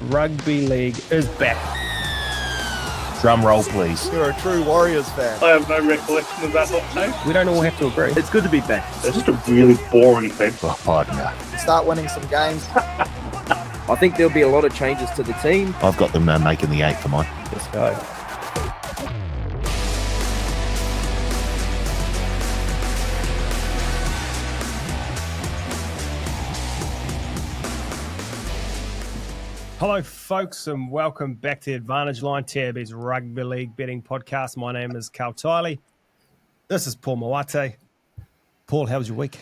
Rugby League is back. Drum roll, please. You're a true Warriors fan. I have no recollection of that hot take. We don't all have to agree. It's good to be back. It's just a really boring thing. Oh, partner. Start winning some games. I think there'll be a lot of changes to the team. I've got them making the 8 for mine. Let's go. Hello, folks, and welcome back to the Advantage Line, TAB's Rugby League betting podcast. My name is Carl Tiley. This is Paul Mawate. Paul, how was your week?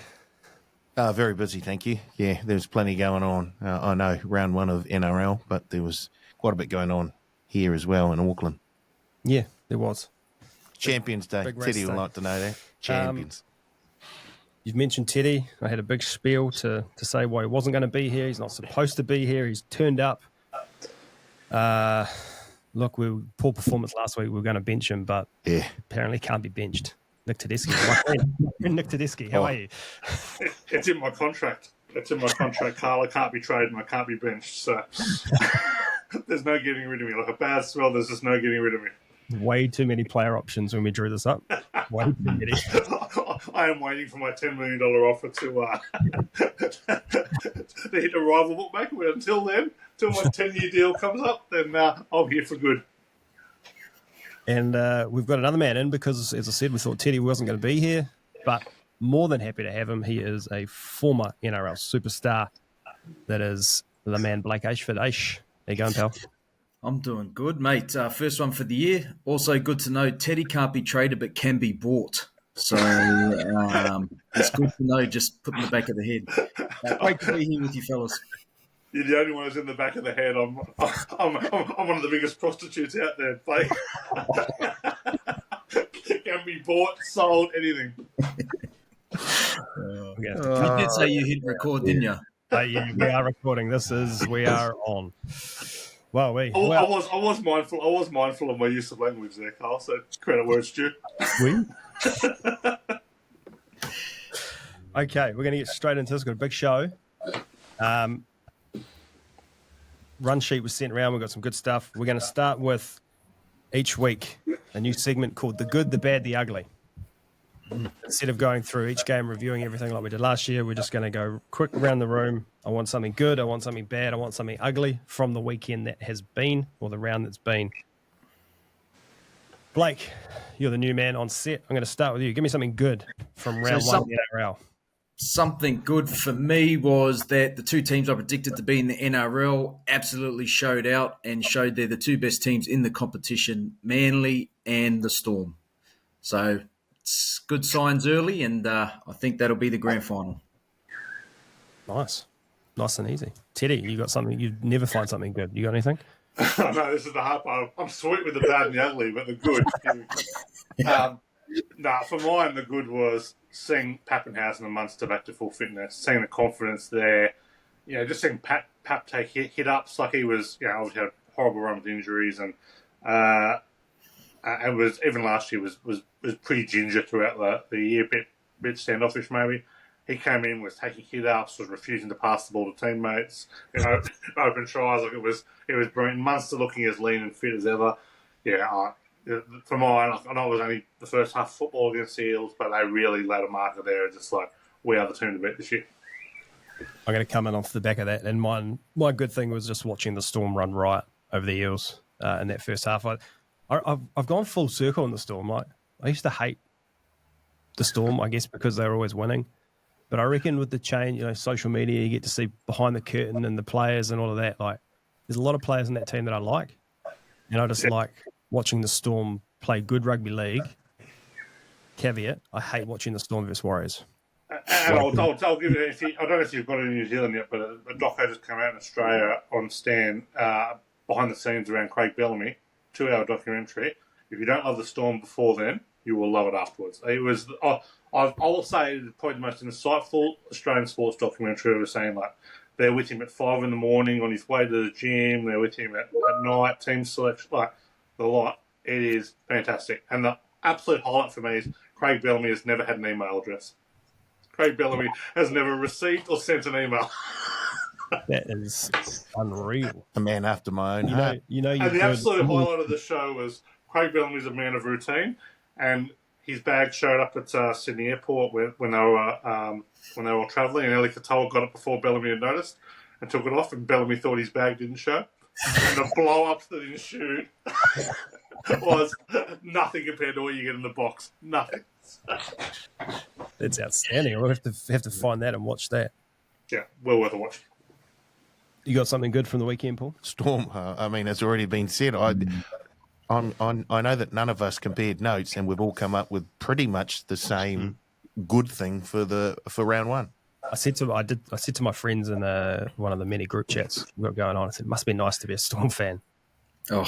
Very busy, thank you. Yeah, there's plenty going on. I know round 1 of NRL, but there was quite a bit going on here as well in Auckland. Yeah, there was. Champions Day. Big race Teddy would day. like to know that. Champions. You've mentioned Teddy. I had a big spiel to say why he wasn't going to be here. He's not supposed to be here. He's turned up. Look, poor performance last week. We were going to bench him, but Yeah. apparently can't be benched. Nick Tedeschi, my friend. Nick Tedeschi, how are you? It's in my contract. Carl. I can't be traded and I can't be benched. So there's no getting rid of me. Like a bad smell, there's just no getting rid of me. Way too many player options when we drew this up. Way too many. I am waiting for my $10 million offer to hit a rival bookmaker. But until then, till my 10-year deal comes up, then I'm here for good. And we've got another man in because, as I said, we thought Teddy wasn't going to be here, but more than happy to have him. He is a former NRL superstar. That is the man, Blake Ayshford. Aish, how you going, pal? I'm doing good, mate. First one for the year. Also good to know Teddy can't be traded but can be bought. So it's good to know, just put in the back of the head. Great to be here with you fellas. You're the only one who's in the back of the head. I'm one of the biggest prostitutes out there, Blake. Can be bought, sold, anything. You did say you hit record, didn't you? Yeah, we are recording. We are on. Well, I was mindful of my use of language there, Carl. So credit where it's due. Okay, we're going to get straight into this. We've got a big show. Run sheet was sent around. We've got some good stuff. We're going to start with each week a new segment called The Good, The Bad, The Ugly. Instead of going through each game, reviewing everything like we did last year, we're just going to go quick around the room. I want something good. I want something bad. I want something ugly from the weekend that has been, or the round that's been. Blake, you're the new man on set. I'm going to start with you. Give me something good from round 1 of the NRL. Something good for me was that the two teams I predicted to be in the NRL absolutely showed out and showed they're the two best teams in the competition, Manly and the Storm. So it's good signs early, and I think that'll be the grand final. Nice and easy. Teddy, you got something? You never find something good. You got anything? No, this is the hard part. I'm sweet with the bad and the ugly, but the good. For mine, the good was seeing Pappenhausen and Munster back to full fitness, seeing the confidence there. Just seeing Pap take hit ups like he was. Obviously had a horrible run with injuries, and was even last year was pretty ginger throughout the year, bit standoffish maybe. He came in, was taking hit ups, was refusing to pass the ball to teammates. Open tries, like it was brilliant. Munster looking as lean and fit as ever. For mine, I know it was only the first half of football against the Eels, but they really laid a marker there. Just like, we are the team to beat this year. I'm going to come in off the back of that. And my good thing was just watching the Storm run riot over the Eels in that first half. I've gone full circle in the Storm. I used to hate the Storm, I guess, because they were always winning. But I reckon with the change, social media, you get to see behind the curtain and the players and all of that. Like, there's a lot of players in that team that I like. And I just like watching the Storm play good rugby league. Caveat, I hate watching the Storm versus Warriors. And I'll give it, I don't know if you've got it in New Zealand yet, but a doco just came out in Australia on Stan, behind the scenes around Craig Bellamy, 2-hour documentary. If you don't love the Storm before then, you will love it afterwards. It was, I will say, probably the most insightful Australian sports documentary I've ever seen. Like, they're with him at 5 a.m. on his way to the gym. They're with him at night, team selection, like the lot. It is fantastic. And the absolute highlight for me is Craig Bellamy has never had an email address. Craig Bellamy has never received or sent an email. That is unreal. A man after my own heart. You're And the good. absolute highlight of the show was Craig Bellamy's a man of routine, and his bag showed up at Sydney Airport when they were all travelling, and Ellie Katoa got it before Bellamy had noticed and took it off, and Bellamy thought his bag didn't show. And the blow-ups that ensued was nothing compared to what you get in the box. Nothing. That's outstanding. We'll have to find that and watch that. Yeah, well worth a watch. You got something good from the weekend, Paul? Storm. I mean, it's already been said. I know that none of us compared notes, and we've all come up with pretty much the same good thing for round one. I said to my friends in one of the many group chats we got going on, I said, it must be nice to be a Storm fan. Oh,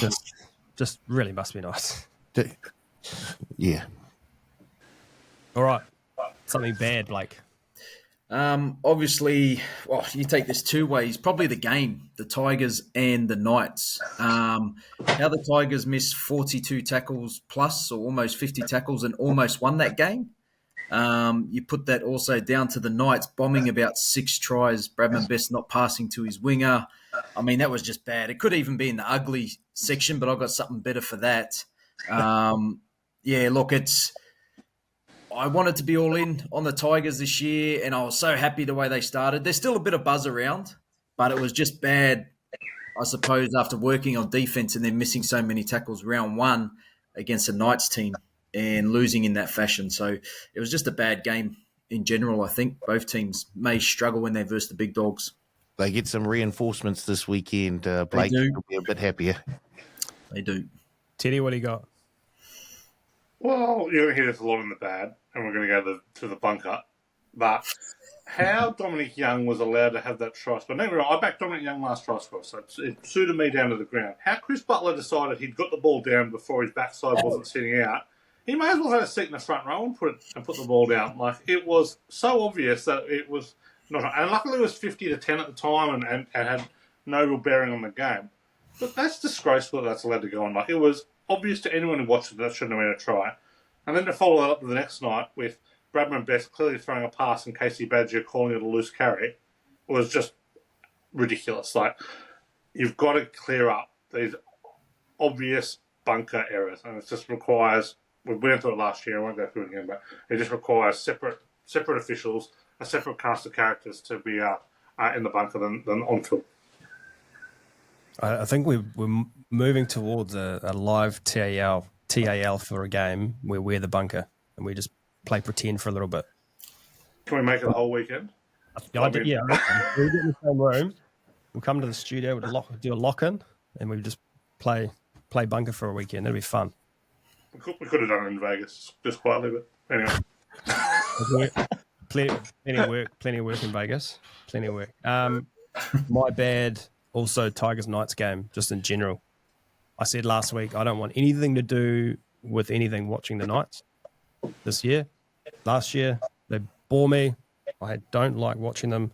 Just really must be nice. Yeah. All right. Something bad, Blake. obviously, well, you take this two ways. Probably the game, the Tigers and the Knights. How the Tigers missed 42 tackles plus, or almost 50 tackles, and almost won that game. You put that also down to the Knights bombing about 6 tries, Bradman Best not passing to his winger. I mean, that was just bad. It could even be in the ugly section, but I've got something better for that. Yeah, look, I wanted to be all in on the Tigers this year, and I was so happy the way they started. There's still a bit of buzz around, but it was just bad, I suppose, after working on defense and then missing so many tackles round one against the Knights team and losing in that fashion. So it was just a bad game in general. I think both teams may struggle when they verse the big dogs. They get some reinforcements this weekend. Blake will be a bit happier. They do. Teddy, what do you got? Well, you're going to hear this a lot in the bad, and we're going to go to the bunker. But how Dominic Young was allowed to have that try score. Don't get me wrong, I backed Dominic Young last try score, so it suited me down to the ground. How Chris Butler decided he'd got the ball down before his backside wasn't sitting out. He may as well have a seat in the front row and put the ball down. Like, it was so obvious that it was not. And luckily it was 50-10 at the time and had no real bearing on the game. But that's disgraceful that that's allowed to go on. Like, it was obvious to anyone who watched it that shouldn't have been a try. And then to follow that up the next night with Bradman Best clearly throwing a pass and Casey Badger calling it a loose carry was just ridiculous. Like, you've got to clear up these obvious bunker errors, and it just requires. We went through it last year. I won't go through it again, but it just requires separate officials, a separate cast of characters to be in the bunker than on field. I think we're moving towards a live TAL for a game where we're the bunker and we just play pretend for a little bit. Can we make it a whole weekend? We'll get in the same room. We'll come to the studio, we'll do a lock-in, and we just play bunker for a weekend. That'd be fun. We could have done it in Vegas, just quietly, but anyway. Plenty of work in Vegas. Plenty of work. My bad. Also, Tigers Knights game, just in general. I said last week I don't want anything to do with anything watching the Knights this year. Last year, they bore me. I don't like watching them.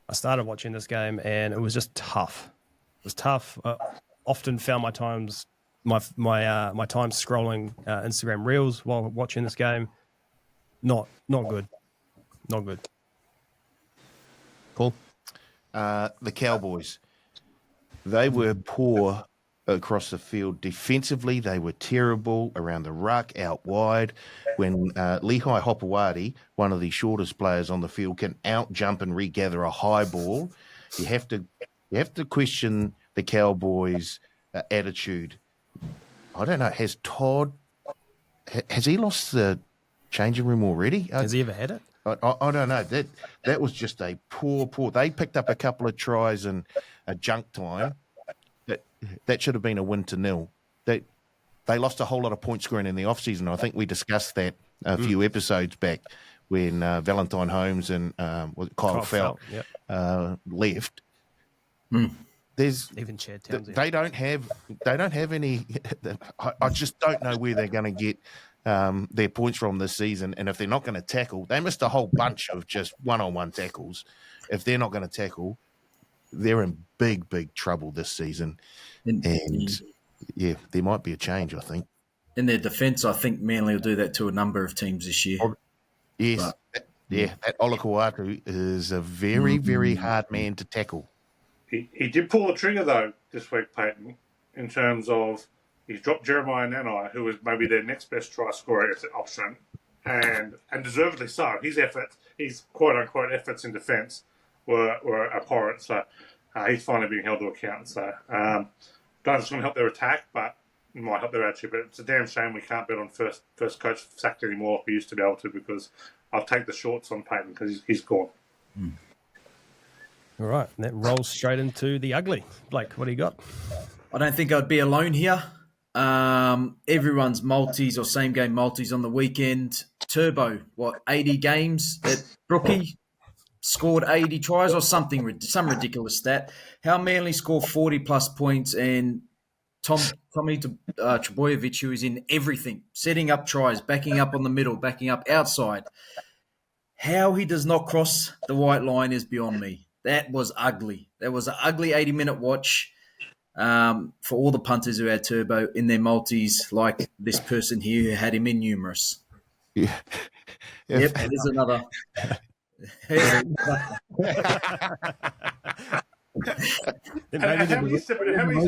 I started watching this game, and it was just tough. It was tough. Often found my time scrolling Instagram Reels while watching this game. Not good. Not good. Cool. The Cowboys. They were poor across the field. Defensively, they were terrible around the ruck, out wide. When Lehigh Hopewadi, one of the shortest players on the field, can out-jump and regather a high ball, you have to question the Cowboys' attitude. I don't know. Has he lost the changing room already? Has he ever had it? I don't know. That was just a poor. They picked up a couple of tries in a junk time. That should have been a 1-0. They lost a whole lot of point scoring in the off-season. I think we discussed that a few episodes back when Valentine Holmes and Kyle Felt left. There's even Chad Townsend. They don't have any. I just don't know where they're going to get their points from this season. And if they're not going to tackle, they missed a whole bunch of just one-on-one tackles. If they're not going to tackle, they're in big trouble this season. And yeah, there might be a change, I think. In their defence, I think Manly will do that to a number of teams this year. Yes. Yeah, that Olakau'atu is a very, very hard man to tackle. He did pull the trigger, though, this week, Peyton, in terms of he's dropped Jeremiah Nanai, who was maybe their next best try scorer option, and deservedly so. His quote-unquote efforts in defence were abhorrent, so he's finally being held to account. So don't know if it's going to help their attack, but it might help their attitude. But it's a damn shame we can't bet on first coach sacked anymore like we used to be able to, because I'll take the shorts on Peyton because he's gone. All right, and that rolls straight into the ugly. Blake, what do you got? I don't think I'd be alone here. Everyone's multis or same game multis on the weekend. Turbo, 80 games that Brookie scored 80 tries or some ridiculous stat. How Manly score 40 plus points, and Tommy Trbojevic, who is in everything, setting up tries, backing up on the middle, backing up outside. How he does not cross the white line is beyond me. That was ugly. That was an ugly 80-minute watch for all the punters who had Turbo in their multis, like this person here who had him in numerous. Yeah. Yep, there's another. It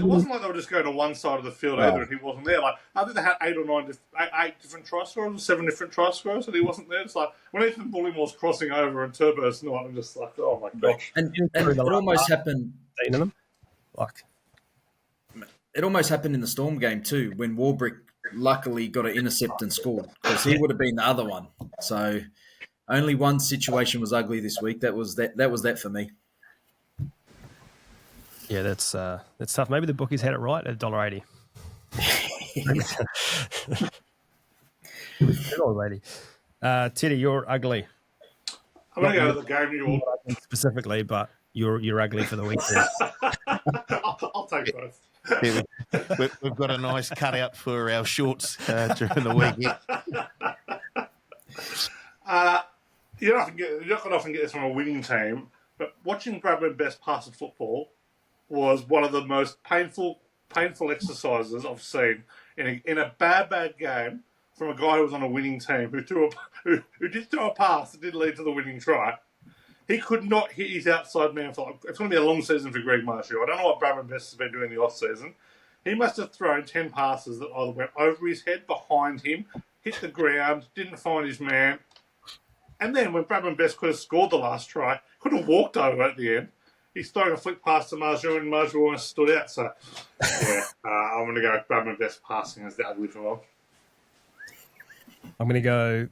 wasn't like they were just going to one side of the field either, and he wasn't there. Like, I think they had eight different try scorers, 7 different try scorers, and he wasn't there. It's like when Ethan Bullimore's crossing over and Turbo's not, I'm just like, oh my gosh. And it almost happened. It almost happened in the Storm game too, when Warbrick luckily got an intercept and scored, because he would have been the other one. So only one situation was ugly this week. That was that for me. Yeah, that's tough. Maybe the bookies had it right at $1.80. $1.80. Teddy, you're ugly. I'm going to go to the game you all specifically, but you're ugly for the weekend. I'll take both. Yeah, we've got a nice cutout for our shorts during the weekend. You're not going to often get this from a winning team, but watching Bradman Best pass at football was one of the most painful exercises I've seen in a bad game from a guy who was on a winning team who did throw a pass that did lead to the winning try. He could not hit his outside man for it's going to be a long season for Greg Marshall. I don't know what Bradman Best has been doing in the off season. He must have thrown 10 passes that either went over his head, behind him, hit the ground, didn't find his man. And then when Bradman Best could have scored the last try, could have walked over at the end. He's throwing a flick pass to Marshall, and Marshall almost stood out. So, yeah, I'm going to go Bradman Best passing as the ugly for well. I'm going to go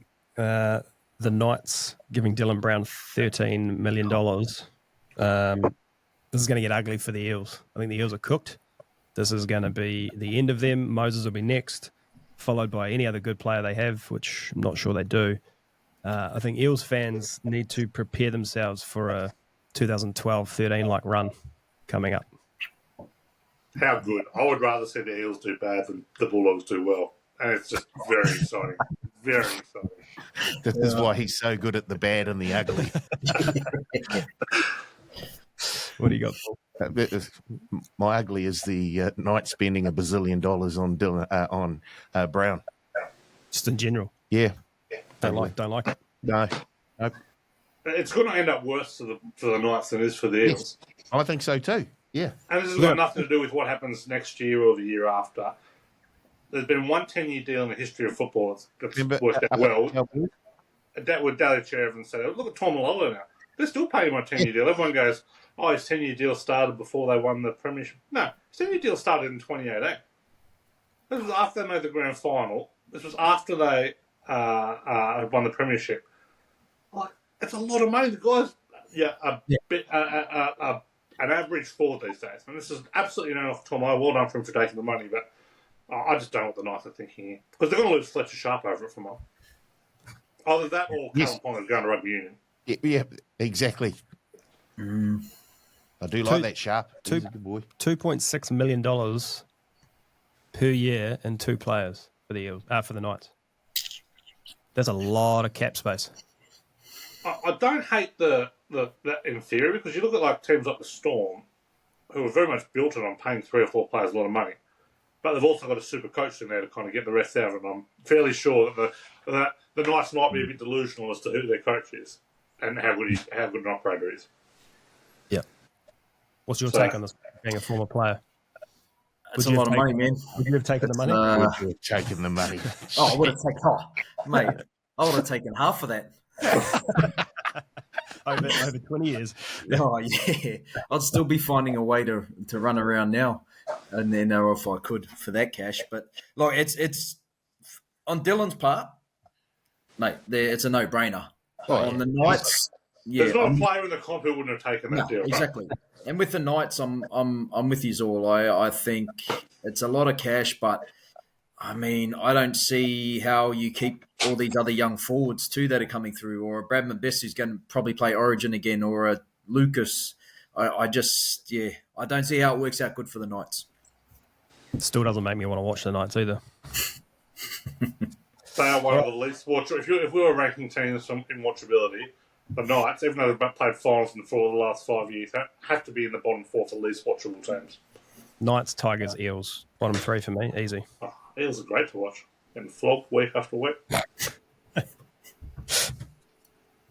the Knights giving Dylan Brown $13 million. This is going to get ugly for the Eels. I think the Eels are cooked. This is going to be the end of them. Moses will be next, followed by any other good player they have, which I'm not sure they do. I think Eels fans need to prepare themselves for a 2012-13 like run coming up. How good. I would rather see the Eels do bad than the Bulldogs do well. And it's just very exciting. Very exciting. This is why he's so good at the bad and the ugly. What do you got, Paul? My ugly is the Knight spending $1 billion on Dylan, on Brown. Just in general. Yeah. Don't like it. No. It's going to end up worse for the Knights than it is for the Eels. Yes, I think so too. Yeah. And this has got nothing to do with what happens next year or the year after. There's been one 10-year deal in the history of football that's worked out well. That would Daly Cherov and say, look at Tom Malolo now. They're still paying him a 10-year deal. Everyone goes, oh, his 10-year deal started before they won the premiership. No, his 10-year deal started in 2018. This was after they made the grand final. This was after they won the premiership. Like, it's a lot of money. The guys, an average forward these days. And this is absolutely no off Tom. Well done for him for taking the money, but I just don't know what the Knights are thinking here. Because they're going to lose Fletcher Sharp over it for more. Either that or Callum Ponga's going to rugby union. Yeah, exactly. I do like that Sharp. He's a good boy. $2.6 million per year and 2 players for the Eels, for the Knights. That's a lot of cap space. I don't hate that in theory, because you look at like teams like the Storm, who are very much built on paying 3 or 4 players a lot of money. but they've also got a super coach in there to kind of get the rest out of them. I'm fairly sure that the Knights might be a bit delusional as to who their coach is and how good an operator is. Yeah. What's your take on this, being a former player? That's a lot of money, man. Would you have taken the money? Would you have taken the money? I would have taken, mate, I would have taken half of that. over 20 years. Oh, yeah. I'd still be finding a way to run around now. And then if I could for that cash. But, like, it's on Dylan's part, mate, it's a no-brainer. On the Knights, yeah. There's not a player in the comp who wouldn't have taken that deal. Exactly. Right? And with the Knights, I'm with you all. I think it's a lot of cash, but I mean, I don't see how you keep all these other young forwards too that are coming through, or a Bradman Best who's going to probably play Origin again, or a Lucas. I don't see how it works out good for the Knights. It still doesn't make me want to watch the Knights either. They are one of the least watch. If we were ranking teams in watchability, the Knights, even though they've played finals for the last 5 years, have to be in the bottom 4 for least watchable teams. Knights, Tigers, Eels, bottom 3 for me, easy. Oh, Eels are great to watch and flog week after week.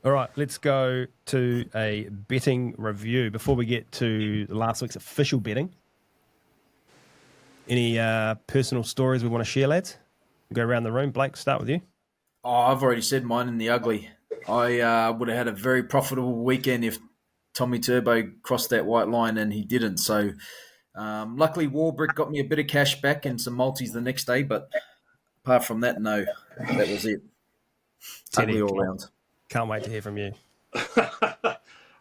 All right, let's go to a betting review before we get to last week's official betting. Any personal stories we want to share, lads? We'll go around the room. Blake, start with you. Oh, I've already said mine in the ugly. I would have had a very profitable weekend if Tommy Turbo crossed that white line, and he didn't. So luckily Warbrick got me a bit of cash back and some multis the next day, but apart from that, no, that was it. Totally all round. Can't wait to hear from you.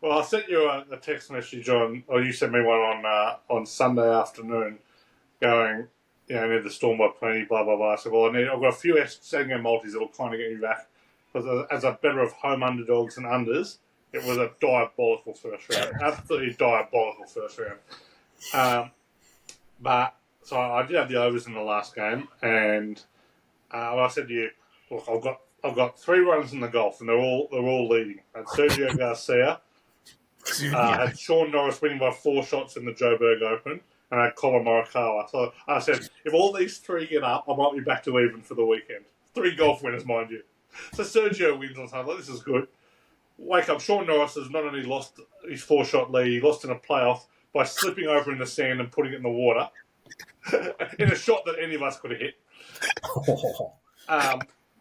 Well, I sent you a text message or you sent me one on Sunday afternoon going, need the Storm by plenty, blah, blah, blah. So, I've got a few second-game multis that will kind of get you back. Because as a better of home underdogs and unders, it was a diabolical first round. Absolutely diabolical first round. So I did have the overs in the last game, and I said to you, look, I've got 3 runners in the golf, and they're all leading. I had Sergio Garcia, I had Sean Norris winning by 4 shots in the Joburg Open, and I had Colin Morikawa. So I said, if all these 3 get up, I might be back to even for the weekend. 3 golf winners, mind you. So Sergio wins on Sunday. This is good. Wake up. Sean Norris has not only lost his 4-shot lead, he lost in a playoff by slipping over in the sand and putting it in the water in a shot that any of us could have hit.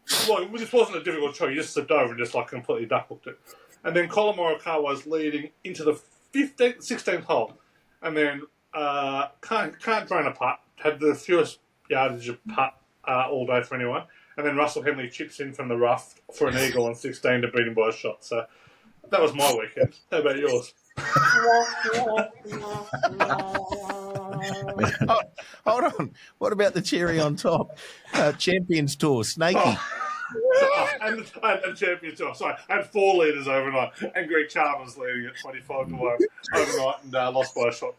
This wasn't a difficult shot. He just slipped over and just completely duck-hooked it. And then Colin Morikawa was leading into the 16th hole. And then can't drain a putt. Had the fewest yardage of putt all day for anyone. And then Russell Henley chips in from the rough for an eagle on 16 to beat him by a shot. So that was my weekend. How about yours? Hold on. What about the cherry on top? Champions Tour, Snakey. And Champions Tour. Sorry, I had 4 leaders overnight. And Greg Chalmers leading at 25 to 1 overnight and lost by a shot.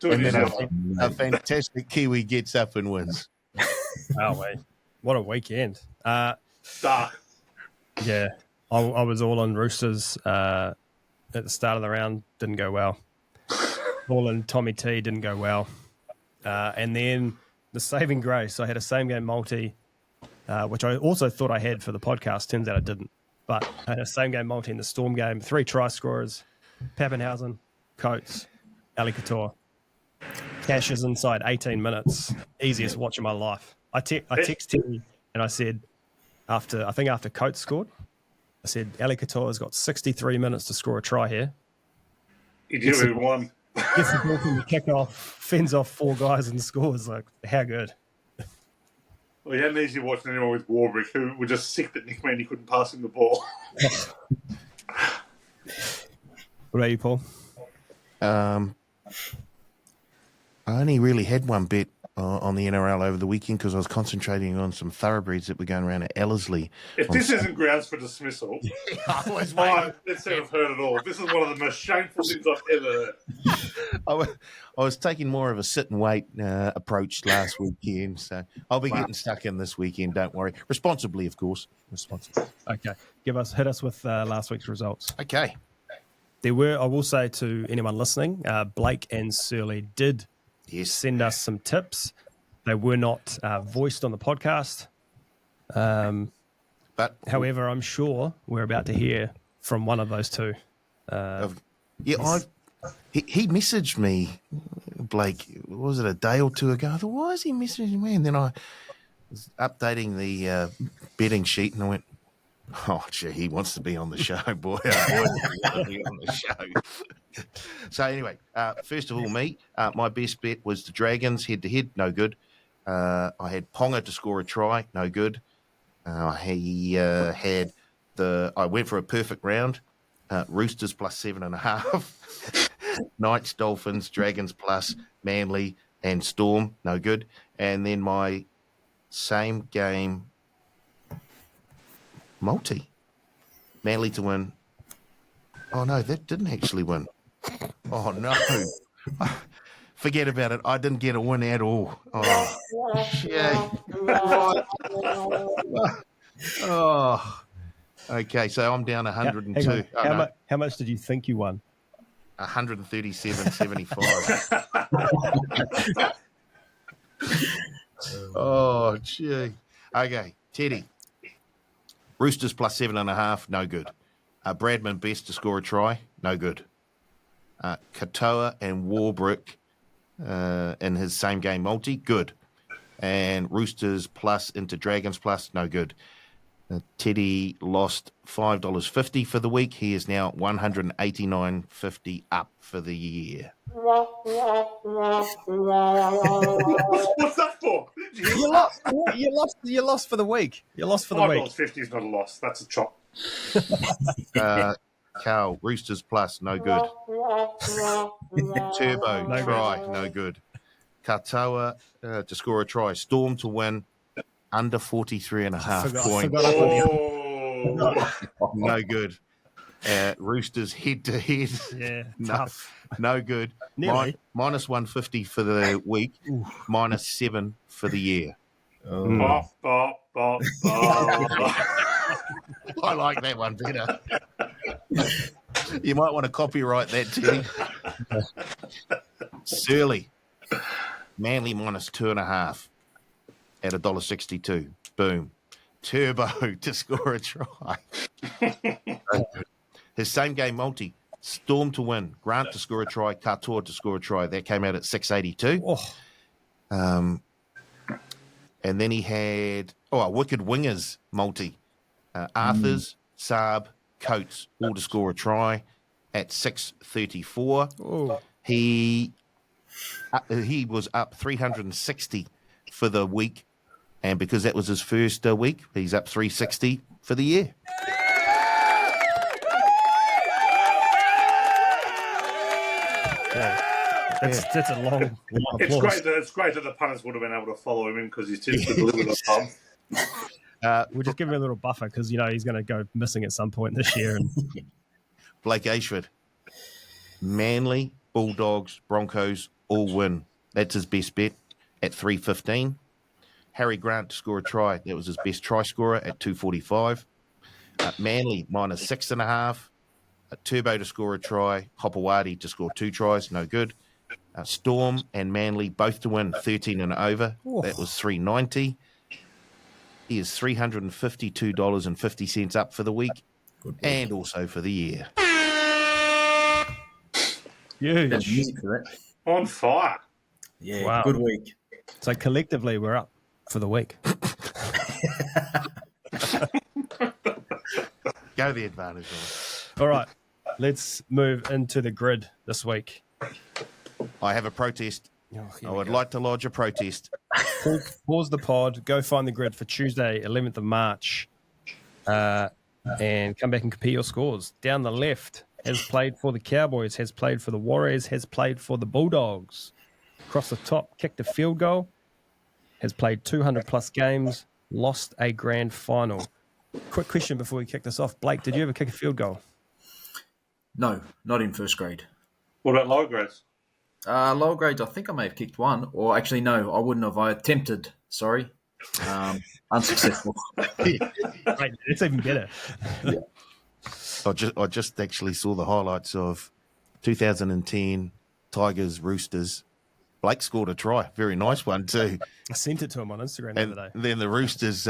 And then a fantastic Kiwi gets up and wins. Oh, wait. What a weekend. Dark. Yeah. I was all on Roosters at the start of the round. Didn't go well. All in Tommy T. Didn't go well. And then the saving grace, I had a same-game multi, which I also thought I had for the podcast. Turns out I didn't. But I had a same-game multi in the Storm game. 3 try scorers. Pappenhausen, Coates, Ali Couture. Cash is inside 18 minutes. Easiest watch of my life. I texted him and I said, after Coates scored, I said, Ali Couture has got 63 minutes to score a try here. He did it in one. Gets the ball from the kickoff, fends off 4 guys and scores. Like, how good. Well, he hadn't easily watched anyone with Warbrick, who were just sick that Nick Mandy couldn't pass him the ball. What about you, Paul? I only really had one bet on the NRL over the weekend because I was concentrating on some thoroughbreds that were going around at Ellerslie. If this isn't grounds for dismissal, let's have heard it all. This is one of the most shameful things I've ever heard. I was taking more of a sit and wait approach last weekend, so I'll be getting stuck in this weekend. Don't worry, responsibly, of course. Responsibly. Okay, hit us with last week's results. Okay. There were, I will say to anyone listening, Blake and Surly did send us some tips. They were not voiced on the podcast. But However, I'm sure we're about to hear from one of those two. he messaged me, Blake, was it a day or two ago? I thought, why is he messaging me? And then I was updating the betting sheet, and I went, oh, gee, he wants to be on the show, boy. Oh, boy, he wants to be on the show. So anyway, first of all, my best bet was the Dragons head-to-head, no good. I had Ponga to score a try, no good. I went for a perfect round. Roosters plus 7.5. Knights, Dolphins, Dragons plus Manly and Storm, no good. And then my same game multi. Manly to win. Oh, no, that didn't actually win. Oh, no. Forget about it. I didn't get a win at all. Oh, gee. Oh, okay. So I'm down 102. How much did you think you won? 137.75. Oh, gee. Okay, Teddy. Roosters plus 7.5, no good. Bradman Best to score a try, no good. Katoa and Warbrick in his same game multi, good. And Roosters plus into Dragons plus, no good. Teddy lost $5.50 for the week. He is now $189.50 up for the year. What's that for? You lost for the week. You lost for the week. $5.50 is not a loss. That's a chop. Carl, Roosters plus, no good. Turbo, No try, no good. Katoa to score a try. Storm to win, under 43.5 points. No good. Roosters head-to-head. Yeah, No, tough. no good. Nearly. Minus 150 for the week, minus 7 for the year. Bop, bop, bop, bop. I like that one better. You might want to copyright that, Teddy. Surly. Manly minus 2.5 at $1.62. Boom. Turbo to score a try. His same game multi. Storm to win. Grant to score a try. Katoa to score a try. That came out at 682. Oh. And then he had a Wicked Wingers multi. Arthurs, Saab, Coates, all to score a try at 634. Oh. He was up 360 for the week, and because that was his first week, he's up 360 for the year. That's a long It's applause. great that the punters would have been able to follow him in because he's too good to deliver the pub. We'll just give him a little buffer because, he's going to go missing at some point this year. And Blake Ayshford, Manly, Bulldogs, Broncos all win. That's his best bet at 315. Harry Grant to score a try. That was his best try scorer at 245. Manly minus 6.5. Turbo to score a try. Hopewadi to score 2 tries. No good. Storm and Manly both to win 13 and over. Oh. That was 390. He is $352.50 up for the week and also for the year. That's huge. music for that. On fire. Yeah, Wow. good week. So collectively, we're up for the week. Go the advantage on it. All right, let's move into the grid this week. I have a protest. I would like to lodge a protest. Pause the pod, go find the grid for Tuesday, 11th of March, and come back and compare your scores. Down the left, has played for the Cowboys, has played for the Warriors, has played for the Bulldogs. Across the top, kicked a field goal, has played 200-plus games, lost a grand final. Quick question before we kick this off. Blake, did you ever kick a field goal? No, not in first grade. What about lower grades? Lower grades, I think I may have kicked one. Or actually, no, I wouldn't have. I attempted. Sorry. Unsuccessful. Right, it's even better. I just actually saw the highlights of 2010 Tigers Roosters Blake scored a try. Very nice one too. I sent it to him on Instagram the And other day. then the Roosters,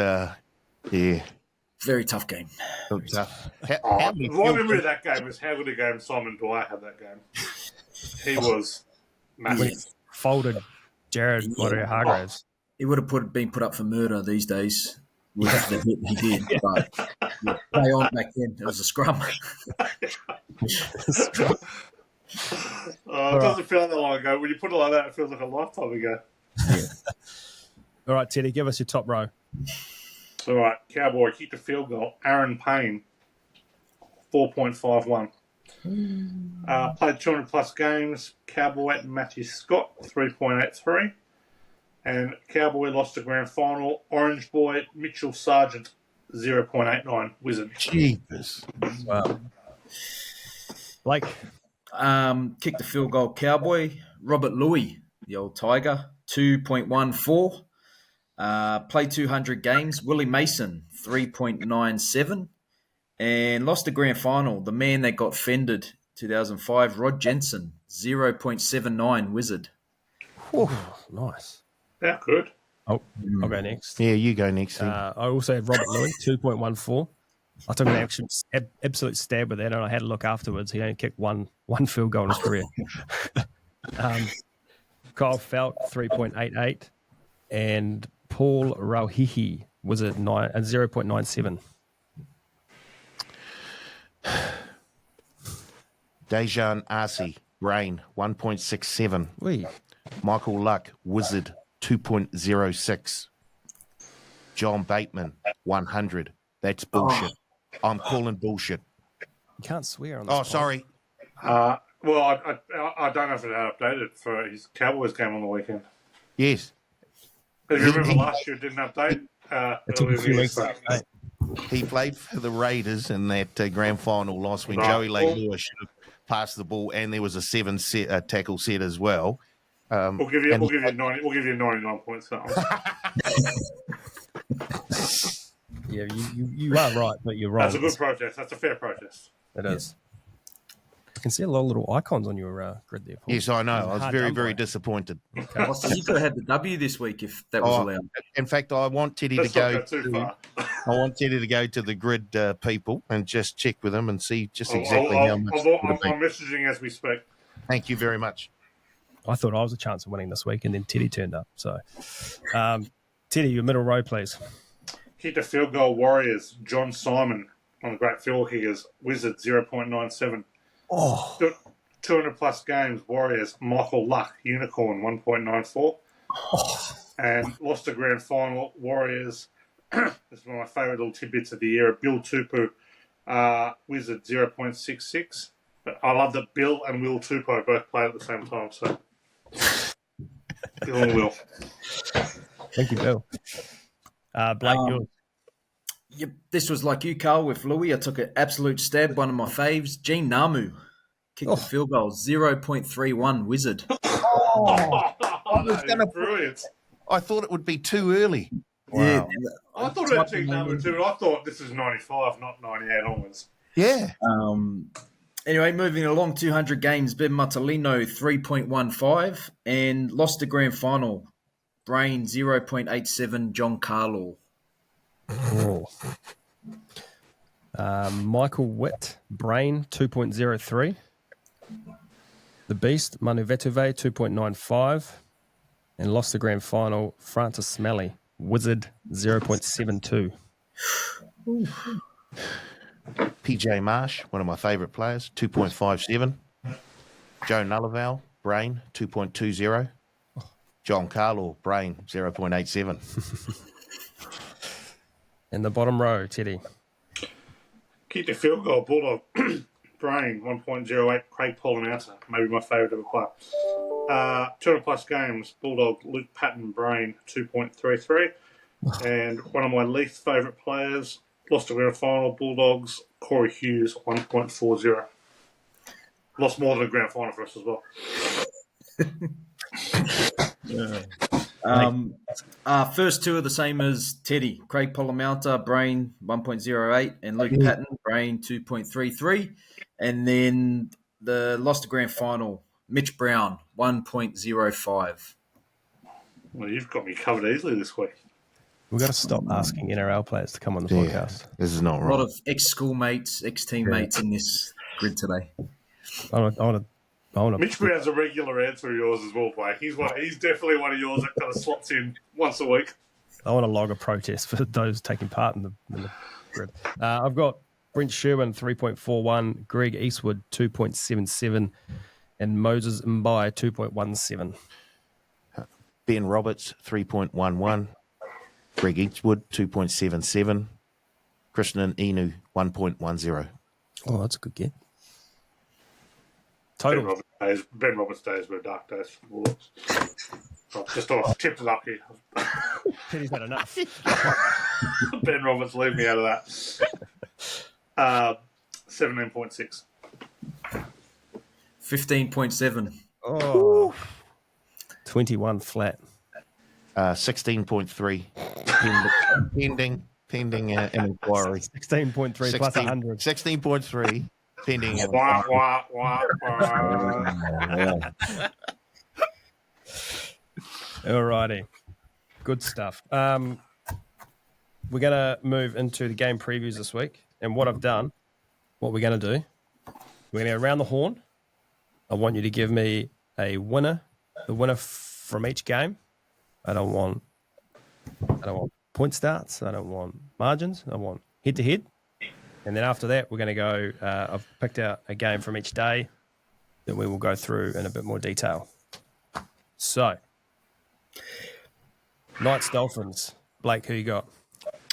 Very tough game. tough. My memory of that game is how good a game Simon Dwyer had that game. He was massive. Folded Jared Hargraves. He would have been put up for murder these days with the hit he did. But play on back then. It was a scrum. It doesn't feel that long ago. When you put it like that, it feels like a lifetime ago. All right, Teddy, give us your top row. All right, Cowboy kicked a field goal. Aaron Payne, 4.51. Played 200 plus games. Cowboy Matthew Scott, 3.83. And Cowboy lost the grand final. Orange Boy Mitchell Sargent, 0.89. Wizard. Jeepers. Wow. Blake. Kicked the field goal. Cowboy Robert Louis, the old Tiger, 2.14. Played 200 games. Willie Mason, 3.97. And lost the grand final. The man that got fended, 2005, Rod Jensen, 0.79. Wizard. Nice. Yeah, good. I'll go next. Yeah, you go next. I also had Robert Louis, 2.14. I took an absolute stab with that, and I had a look afterwards. He only kicked one field goal in his career. Kyle Felt, 3.88. And Paul Rauhihi was at 0.97. Dejan Arce, Brain, 1.67. Wee. Michael Luck, Wizard, 2.06. John Bateman, 100. That's bullshit. I'm calling bullshit. You can't swear on this. Oh, sorry. Well, I don't know if it had updated for his Cowboys game on the weekend. Yes. If you remember last year, it didn't update. It took a few weeks. He played for the Raiders in that grand final loss when Joey Leilua should have passed the ball, and there was a 7 tackle set as well. We'll give you 99 points. Yeah, you are right, but you're wrong. That's a good protest. That's a fair protest. It is. I can see a lot of little icons on your grid there, Paul. Yes, I know. I was Hard very, done very by. disappointed. So you could have had the W this week if that was allowed. In fact, I want Teddy Let's to not go. go too far. I want Teddy to go to the grid people and just check with them and see just exactly how much. I'm messaging as we speak. Thank you very much. I thought I was a chance of winning this week, and then Teddy turned up. So, Teddy, your middle row, please. Kicked a field goal. Warriors. John Simon on the great field kickers. Wizard 0.97. 200 plus games. Warriors. Michael Luck. Unicorn 1.94. And lost the grand final. Warriors. This is one of my favourite little tidbits of the year. Bill Tupou. Wizard 0.66. But I love that Bill and Will Tupou both played at the same time. So Bill and Will. Thank you, Bill. Blake, yours. Yep, this was like you, Carl, with Louis. I took an absolute stab. One of my faves, Gene Namu, kicked the field goal, 0.31. Wizard. Brilliant. I thought it would be too early. Yeah, I thought it was number 2, and I thought this is 95, not 98 onwards. Yeah. Anyway, moving along, 200 games, Ben Matalino, 3.15, and lost the grand final. Brain, 0.87, John Carlaw. Michael Witt, Brain, 2.03. The Beast, Manu Vetuve, 2.95. And lost the grand final, Francis Smelly, Wizard, 0.72. PJ Marsh, one of my favourite players, 2.57. Joe Nullival, Brain, 2.20. John Carlaw, Brain, 0.87. And the bottom row, Teddy. Kicked a field goal. Bulldog. Brain, 1.08. Craig Pollinouter, maybe my favourite ever player. 200 plus games. Bulldog, Luke Patton, Brain, 2.33. And one of my least favourite players, lost the grand final, Bulldogs, Corey Hughes, 1.40. Lost more than a grand final for us as well. First two are the same as Teddy. Craig Pollinouter, Brain, 1.08, and Luke Patton, Brain, 2.33. And then the lost the grand final, Mitch Brown, 1.05. Well, you've got me covered easily this week. We've got to stop asking NRL players to come on the Yeah, podcast. this is not A right. lot of ex-schoolmates, ex-teammates in this grid today. I want to. Mitch Brown's a regular answer of yours as well, Blake. He's definitely one of yours that kind of slots in once a week. I want to log a protest for those taking part in the grid. I've got Brent Sherwin 3.41, Greg Eastwood 2.77, and Moses Mbai 2.17. Ben Roberts, 3.11. Greg Eastwood, 2.77. Krishnan Inu, 1.10. Oh, that's a good get. Ben Total. Roberts' days were dark days for the Bulldogs. Just thought I tipped it up here. Pity's had enough. Ben Roberts, leave me out of that. 17.6. 15.7. Oh, 21 flat. 16.3. Pending an inquiry. 16.3 plus 100. 16.3. Pending an Wah, inquiry. wah, wah, wah. Alrighty. Good stuff. We're going to move into the game previews this week. And what we're going to do, we're going to go around the horn. I want you to give me a winner, the winner from each game. I don't want point starts. I don't want margins. I want head-to-head. And then after that, we're going to go, I've picked out a game from each day that we will go through in a bit more detail. So, Knights, Dolphins. Blake, who you got?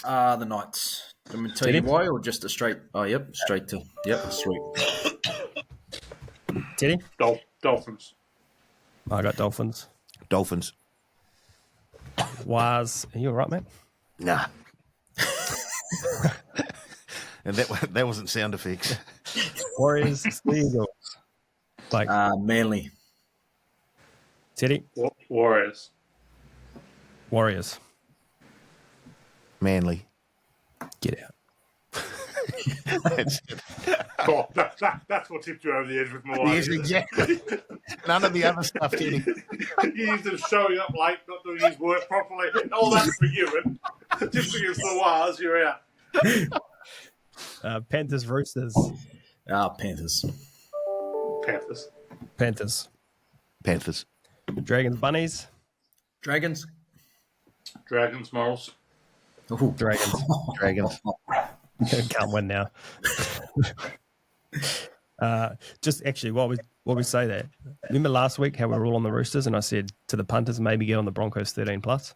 The Knights. Do you want me to tell you why or just a straight? Oh, yep, straight to. Yep, sweet. Teddy? Dolphins. I got Dolphins. Dolphins. Waz, are you all right, mate? Nah. And that wasn't sound effects. Warriors, Eagles. Like Manly. Teddy? Warriors. Warriors. Manly. Get out. That's Oh, that's what tipped you over the edge with more. yes, exactly. None of the other stuff, Teddy. You used to showing up late, not doing his work properly. All that's forgiven. Just because the wires, you're out. Panthers, Roosters. Panthers. Panthers. Panthers. Dragons, Bunnies. Dragons. Dragons, Morals. Ooh. Dragons. Dragons. Can't win now. Just actually, while we say that, remember last week how we were all on the Roosters and I said to the punters, maybe get on the Broncos 13 plus?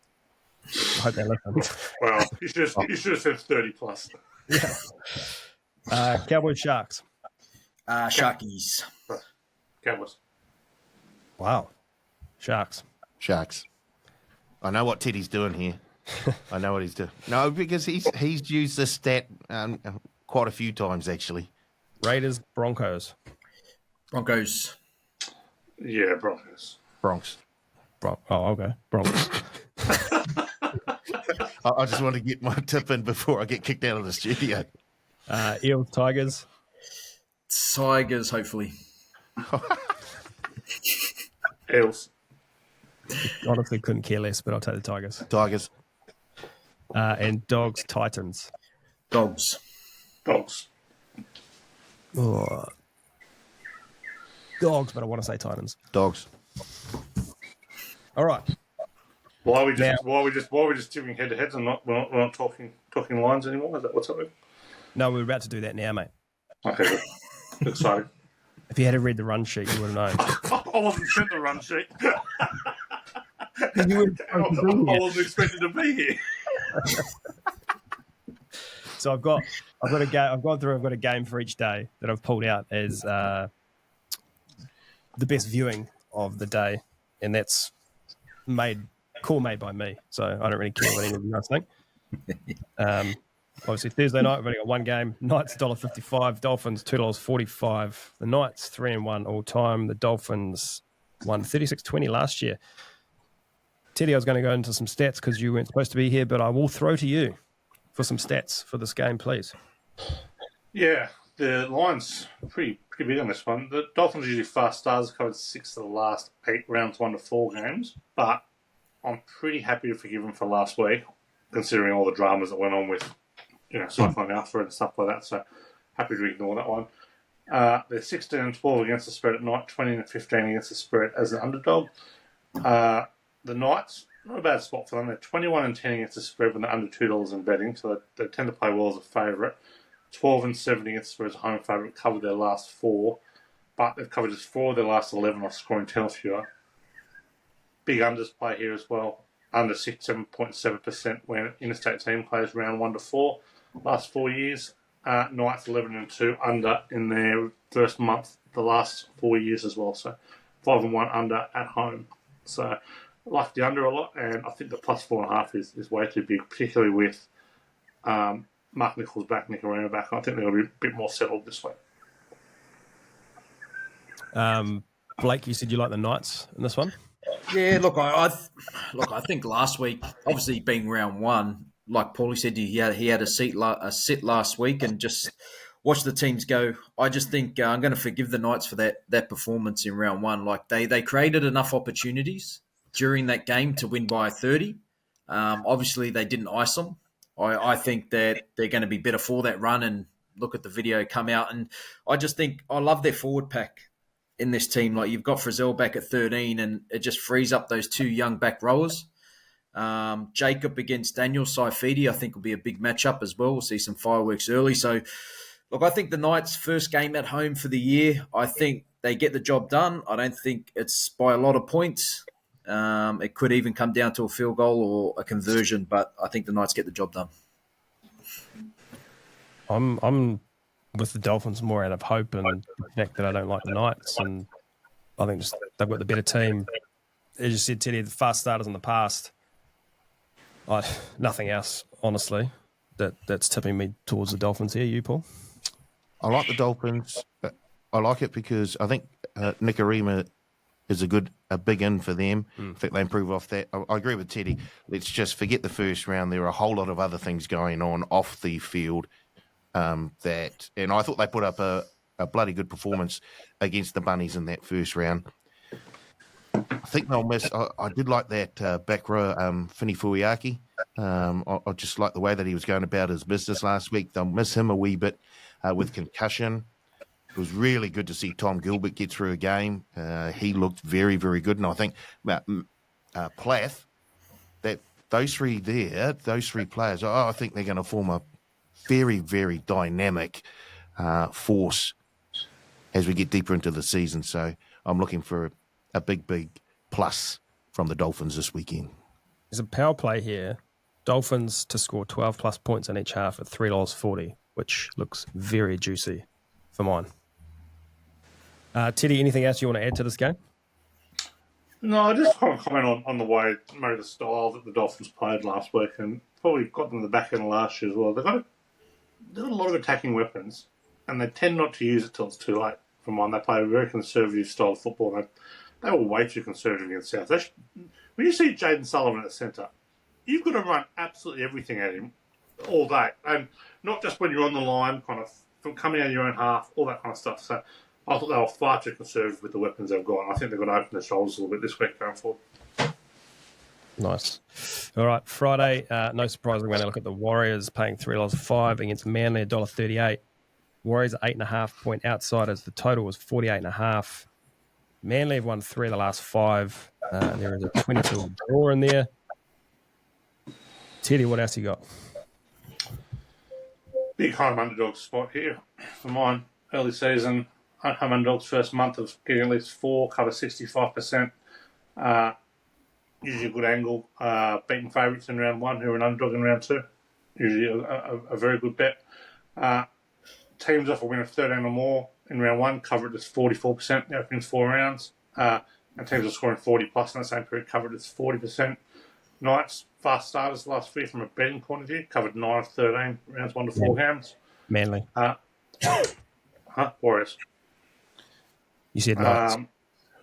I hope they listen. Well, you should have said 30 plus. Yeah. Cowboys, Sharks. Sharkies. Cowboys. Wow. Sharks. Sharks. I know what Teddy's doing here. I know what he's doing. No, because he's used this stat quite a few times, actually. Raiders, Broncos. Broncos. Yeah, Broncos. Bronx. Okay. Broncos. I just want to get my tip in before I get kicked out of the studio. Eels, Tigers. Tigers, hopefully. Eels. Honestly, couldn't care less, but I'll take the Tigers. Tigers. And Dogs, Titans. Dogs. Dogs. Oh. Dogs, but I want to say Titans. Dogs. All right. Why are we just tipping head to heads and we're not talking lines anymore? Is that what's happening? No, we're about to do that now, mate. Okay, good. Exciting. If you had to read the run sheet, you would have known. I wasn't sent the run sheet. You were I wasn't expected to be here. So I've got a game for each day that I've pulled out as the best viewing of the day, and that's made by me. So I don't really care what any of you guys think. Obviously Thursday night we've only got one game. Knights $1.55, Dolphins $2.45. The Knights 3-1 all time. The Dolphins won 36-20 last year. Teddy, I was going to go into some stats because you weren't supposed to be here, but I will throw to you for some stats for this game, please. Yeah, the line's pretty pretty big on this one. The Dolphins are usually fast starters, covered 6 of the last 8 rounds 1 to 4 games, but I'm pretty happy to forgive them for last week, considering all the dramas that went on with, Cyclone Alpha and stuff like that. So happy to ignore that one. They're 16 and 12 against the spread at night, 20 and 15 against the spread as an underdog. The Knights, not a bad spot for them. They're 21 and 10 against the spread when they're under $2 in betting, so they tend to play well as a favourite. 12 and 7 against the spread as a home favourite, covered their last 4, but they've covered just 4 of their last 11 off scoring 10 or fewer. Big unders play here as well. Under 7.7% when interstate team plays round 1 to 4. Last 4 years, Knights 11 and 2 under in their first month the last 4 years as well. So 5 and 1 under at home. So I like the under a lot, and I think the plus 4.5 is way too big, particularly with Mark Nichols back, Nick Arena back. I think they'll be a bit more settled this week. Blake, you said you like the Knights in this one? Yeah, look, I think last week, obviously being round 1, like Paulie said, he had a sit last week, and just watch the teams go. I just think I'm going to forgive the Knights for that performance in round 1. Like they created enough opportunities during that game to win by 30. Obviously, they didn't ice them. I think that they're going to be better for that run, and look at the video come out. And I just think I love their forward pack in this team. Like you've got Frizzell back at 13, and it just frees up those 2 young back rowers. Jacob against Daniel Saifidi, I think will be a big matchup as well. We'll see some fireworks early. So, look, I think the Knights' first game at home for the year, I think they get the job done. I don't think it's by a lot of points. It could even come down to a field goal or a conversion, but I think the Knights get the job done. I'm with the Dolphins more out of hope and the fact that I don't like the Knights, and I think just they've got the better team. As you said, Teddy, the fast starters in the past. Nothing else, honestly, that's tipping me towards the Dolphins here. You, Paul? I like the Dolphins. I like it because I think Nicarima is a big in for them. In fact, they improve off that. I agree with Teddy. Let's just forget the first round. There are a whole lot of other things going on off the field and I thought they put up a bloody good performance against the Bunnies in that first round. I think they'll miss. I did like that back row, Fini Fuiaki. I just like the way that he was going about his business last week. They'll miss him a wee bit with concussion. It was really good to see Tom Gilbert get through a game. He looked very, very good. And I think Plath, those three players, I think they're going to form a very, very dynamic force as we get deeper into the season. So I'm looking for a big, big plus from the Dolphins this weekend. There's a power play here. Dolphins to score 12 plus points in each half at $3.40, which looks very juicy for mine. Teddy, anything else you want to add to this game? No, I just want to comment on the way, maybe the style that the Dolphins played last week, and probably got them in the back end of last year as well. They've got a lot of attacking weapons, and they tend not to use it till it's too late. For mine, they play a very conservative style of football. They were way too conservative against South. When you see Jaden Sullivan at centre, you've got to run absolutely everything at him all day, and not just when you're on the line, kind of from coming out of your own half, all that kind of stuff. So I thought they were far too conservative with the weapons they've got. And I think they've got to open their shoulders a little bit this week going forward. Nice. All right, Friday, no surprise, we're going to look at the Warriors paying $3.05 against Manly, $1.38. Warriors are 8.5 point outsiders. The total was 48.5. Manly have won 3 of the last 5. There is a 22 draw in there. Teddy, what else you got? Big home underdog spot here for mine. Early season, home underdogs first month of getting at least 4, cover 65%. Usually a good angle. Beating favourites in round 1 who are an underdog in round 2. Usually a very good bet. Teams off a win of 13 or more in round 1, covered as 44% the opening 4 rounds. And teams are scoring 40 plus in that same period, covered as 40%. Knights, fast starters last year from a betting point of view, covered 9 of 13 rounds 1 to 4 games. Manly. Warriors. You said Knights.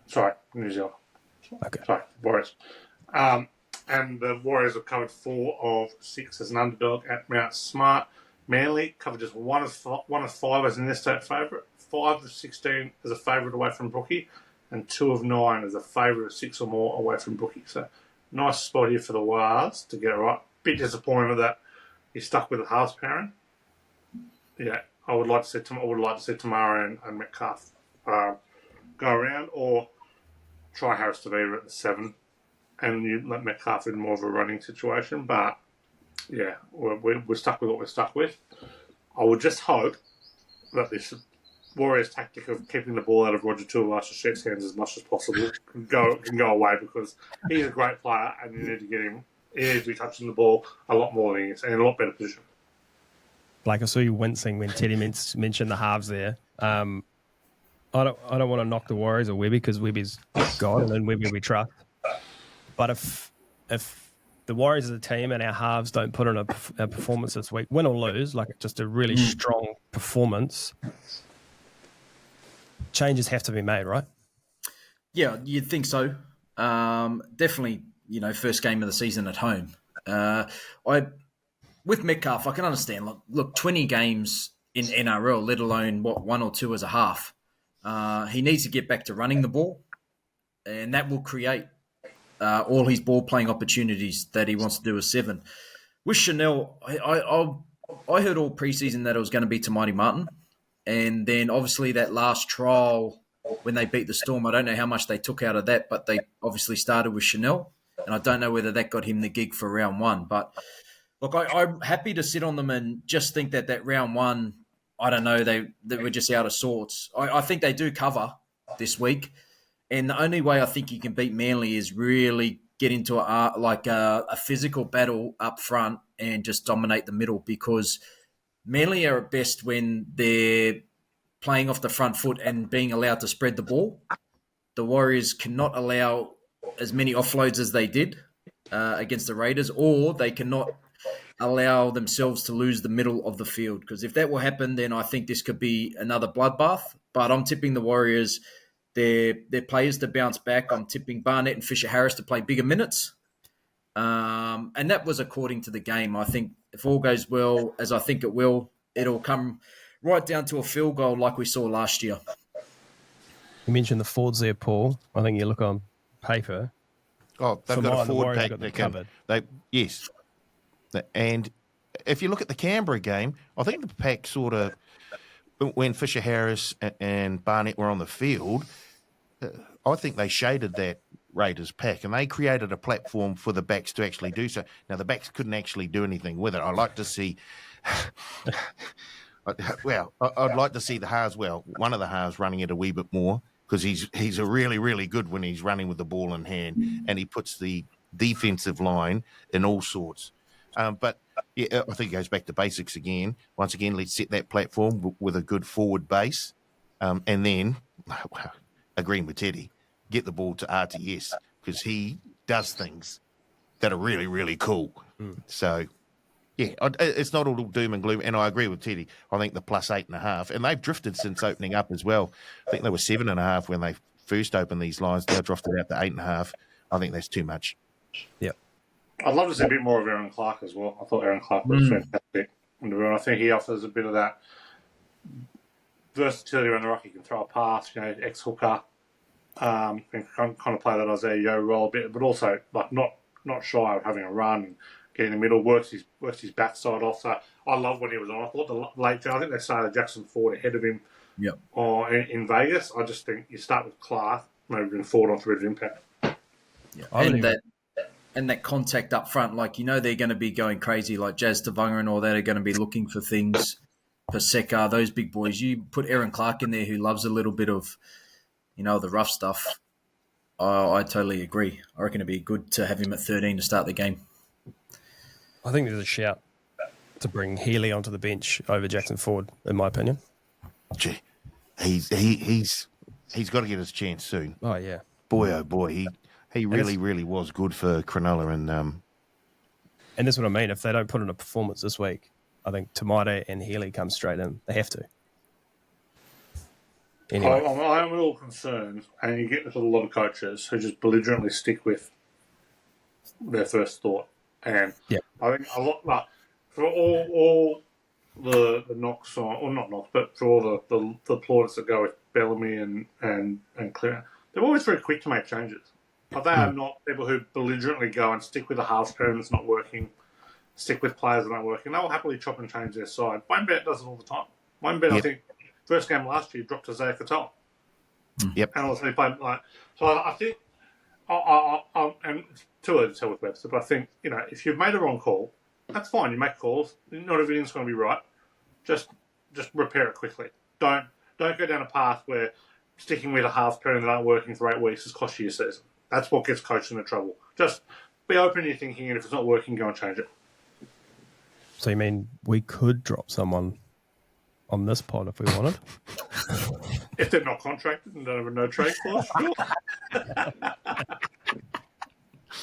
Sorry, New Zealand. Okay. Sorry, Warriors. And the Warriors have covered 4 of 6 as an underdog at Mount Smart. Manly covered just one of 5 as an interstate favourite. 5 of 16 as a favourite away from Brookie, and 2 of 9 as a favourite of 6 or more away from Brookie. So nice spot here for the Wars to get it right. Bit disappointed that you're stuck with the halves pairing. Yeah, I would like to see Tamara and Metcalf go around, or try Harris Tavita at the 7, and you let Metcalf in more of a running situation. But yeah, we're stuck with what we're stuck with. I would just hope that this Warriors tactic of keeping the ball out of Roger Tuivasa-Sheck's hands as much as possible can go away, because he's a great player and you need to get him. He needs to be touching the ball a lot more than he is, and in a lot better position. Like, I saw you wincing when Teddy mentioned the halves there. I don't want to knock the Warriors or Webby, because Webby's God and in Webby we trust. But if the Warriors as a team and our halves don't put in a performance this week, win or lose, like just a really strong performance, changes have to be made, right? Yeah, you'd think so. Definitely, first game of the season at home. With Metcalf, I can understand. Look, 20 games in NRL, let alone 1 or 2 as a half. He needs to get back to running the ball, and that will create all his ball playing opportunities that he wants to do as 7. With Chanel, I heard all preseason that it was going to be Tamati Martin, and then obviously that last trial when they beat the Storm, I don't know how much they took out of that, but they obviously started with Chanel, and I don't know whether that got him the gig for round 1. But look, I'm happy to sit on them and just think that round 1, I don't know, they were just out of sorts. I think they do cover this week, and the only way I think you can beat Manly is really get into a physical battle up front and just dominate the middle, because Manly are at best when they're playing off the front foot and being allowed to spread the ball. The Warriors cannot allow as many offloads as they did against the Raiders, or they cannot allow themselves to lose the middle of the field, because if that will happen, then I think this could be another bloodbath. But I'm tipping the Warriors, their players to bounce back. I'm tipping Barnett and Fisher-Harris to play bigger minutes. And that was according to the game. I think if all goes well, as I think it will, it'll come right down to a field goal like we saw last year. You mentioned the forwards there, Paul. I think you look on paper. Oh, they've For got mine, a the forward Warriors pack got them that can. covered. Yes. And if you look at the Canberra game, I think the pack sort of, when Fisher-Harris and Barnett were on the field, I think they shaded that Raiders pack, and they created a platform for the backs to actually do so. Now, the backs couldn't actually do anything with it. I'd like to see... I'd like to see the halves, one of the halves running it a wee bit more, because he's a really, really good when he's running with the ball in hand, and he puts the defensive line in all sorts. But yeah, I think it goes back to basics again. Once again, let's set that platform with a good forward base, and then, agreeing with Teddy, get the ball to RTS, because he does things that are really, really cool. So, yeah, it's not all doom and gloom, and I agree with Teddy. I think the plus 8.5, and they've drifted since opening up as well. I think they were 7.5 when they first opened these lines. They've drifted out to 8.5. I think that's too much. Yep. I'd love to see a bit more of Aaron Clark as well. I thought Aaron Clark was fantastic. And I think he offers a bit of that versatility around the ruck. He can throw a pass, ex-hooker, and kind of play that Isaiah Yeo role a bit, but also like not shy of having a run and getting in the middle, works his backside off. So I love when he was on. I thought the late, I think they started Jackson Ford ahead of him in Vegas. I just think you start with Clark, maybe bring Ford on for a bit of impact. Yeah. And that contact up front, they're going to be going crazy, like Jazz Tavanga and all that are going to be looking for things. Paseka, those big boys. You put Aaron Clark in there, who loves a little bit of, the rough stuff. I totally agree. I reckon it'd be good to have him at 13 to start the game. I think there's a shout to bring Healy onto the bench over Jackson Ford, in my opinion. Gee, he's got to get his chance soon. Oh yeah, boy, oh boy, he really was good for Cronulla, and that's what I mean. If they don't put in a performance this week, I think Tamate and Healy come straight in. They have to. Anyway, I'm a little concerned, and you get with a lot of coaches who just belligerently stick with their first thought. And I think a lot, for all the knocks on, or not knocks, but for all the plaudits that go with Bellamy and Clear, they're always very quick to make changes. But they are not people who belligerently go and stick with a half pair that's not working, stick with players that aren't working. They'll happily chop and change their side. Wayne Bennett does it all the time. Wayne Bennett, I think, first game last year, dropped to Zaya Cattell. Yep. And also he played like, so I think, and it's too early to tell with Webster, but I think, if you've made a wrong call, that's fine. You make calls. Not everything's going to be right. Just repair it quickly. Don't go down a path where sticking with a half pair that aren't working for 8 weeks has cost you your season. That's what gets coached into trouble. Just be open to your thinking, and if it's not working, go and change it. So you mean we could drop someone on this pod if we wanted? If they're not contracted and don't have a no trade clause, sure.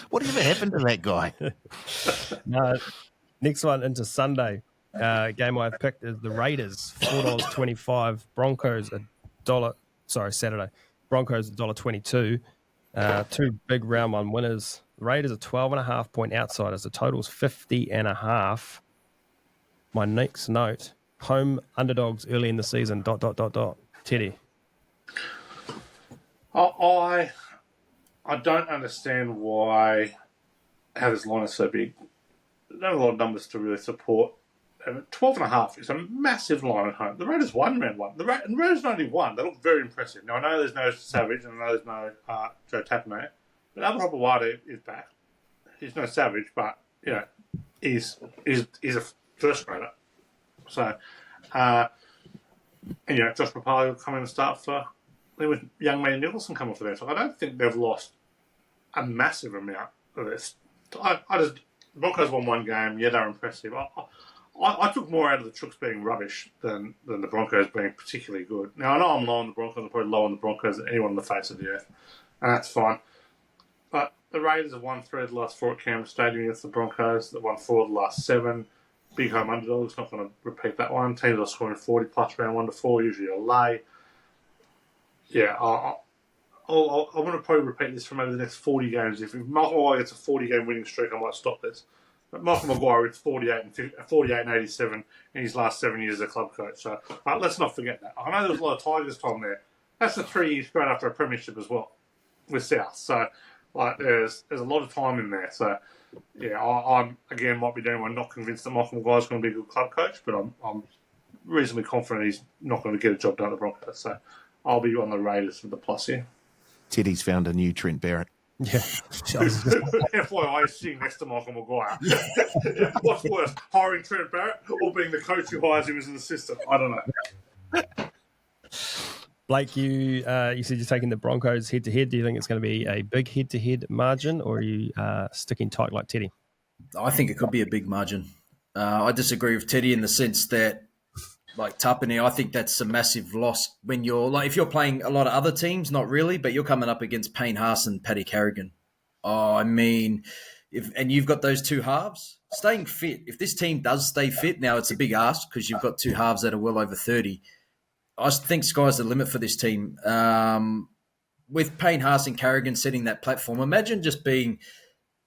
Whatever happened to that guy? Next one into Sunday. Game I've picked is the Raiders, $4.25. Broncos, Saturday. Broncos, $1.22. Two big round one winners. The Raiders are 12.5 point outsiders. The total's 50.5. My next note, home underdogs early in the season, ... Teddy. I don't understand how this line is so big. There's not a lot of numbers to really support. 12.5 is a massive line at home. The Raiders won round one. The Raiders not only won, they look very impressive. Now, I know there's no Savage and I know there's no Joe Tapine, but Albert Hopewadi is back. He's no Savage, but, he's a first grader. So, and, Josh Papali will come in and start for, there was young Matty Nicholson coming for them. So I don't think they've lost a massive amount of this. The Broncos won one game. Yeah, they're impressive. I took more out of the Chooks being rubbish than the Broncos being particularly good. Now, I know I'm low on the Broncos. I'm probably lower on the Broncos than anyone on the face of the earth. And that's fine. But the Raiders have won 3 of the last 4 at Canberra Stadium against the Broncos. They've won 4 of the last 7. Big home underdogs. Not going to repeat that one. Teams are scoring 40+ round 1 to 4, usually a lay. Yeah, I want to probably repeat this for maybe the next 40 games. If Malcolm Maguire gets a 40-game winning streak, I might stop this. But Malcolm Maguire is 48 and 87 in his last 7 years as a club coach. So let's not forget that. I know there was a lot of Tigers time there. That's the 3 years straight after a premiership as well with South. So there's a lot of time in there. So yeah, I'm again might be the only one not convinced that Malcolm Maguire's going to be a good club coach, but I'm reasonably confident he's not going to get a job done at the Broncos. So I'll be on the Raiders for the plus here. Teddy's found a new Trent Barrett. Yeah. FYI, sitting next to Michael Maguire. What's worse, hiring Trent Barrett or being the coach who hires him as an assistant? I don't know. Blake, you said you're taking the Broncos head-to-head. Do you think it's going to be a big head-to-head margin, or are you sticking tight like Teddy? I think it could be a big margin. I disagree with Teddy in the sense that, like Tapine, I think that's a massive loss when you're if you're playing a lot of other teams, not really, but you're coming up against Payne Haas and Paddy Carrigan. Oh, I mean, and you've got those two halves staying fit. If this team does stay fit, now it's a big ask because you've got two halves that are well over 30. I think sky's the limit for this team. With Payne Haas and Carrigan setting that platform, imagine just being,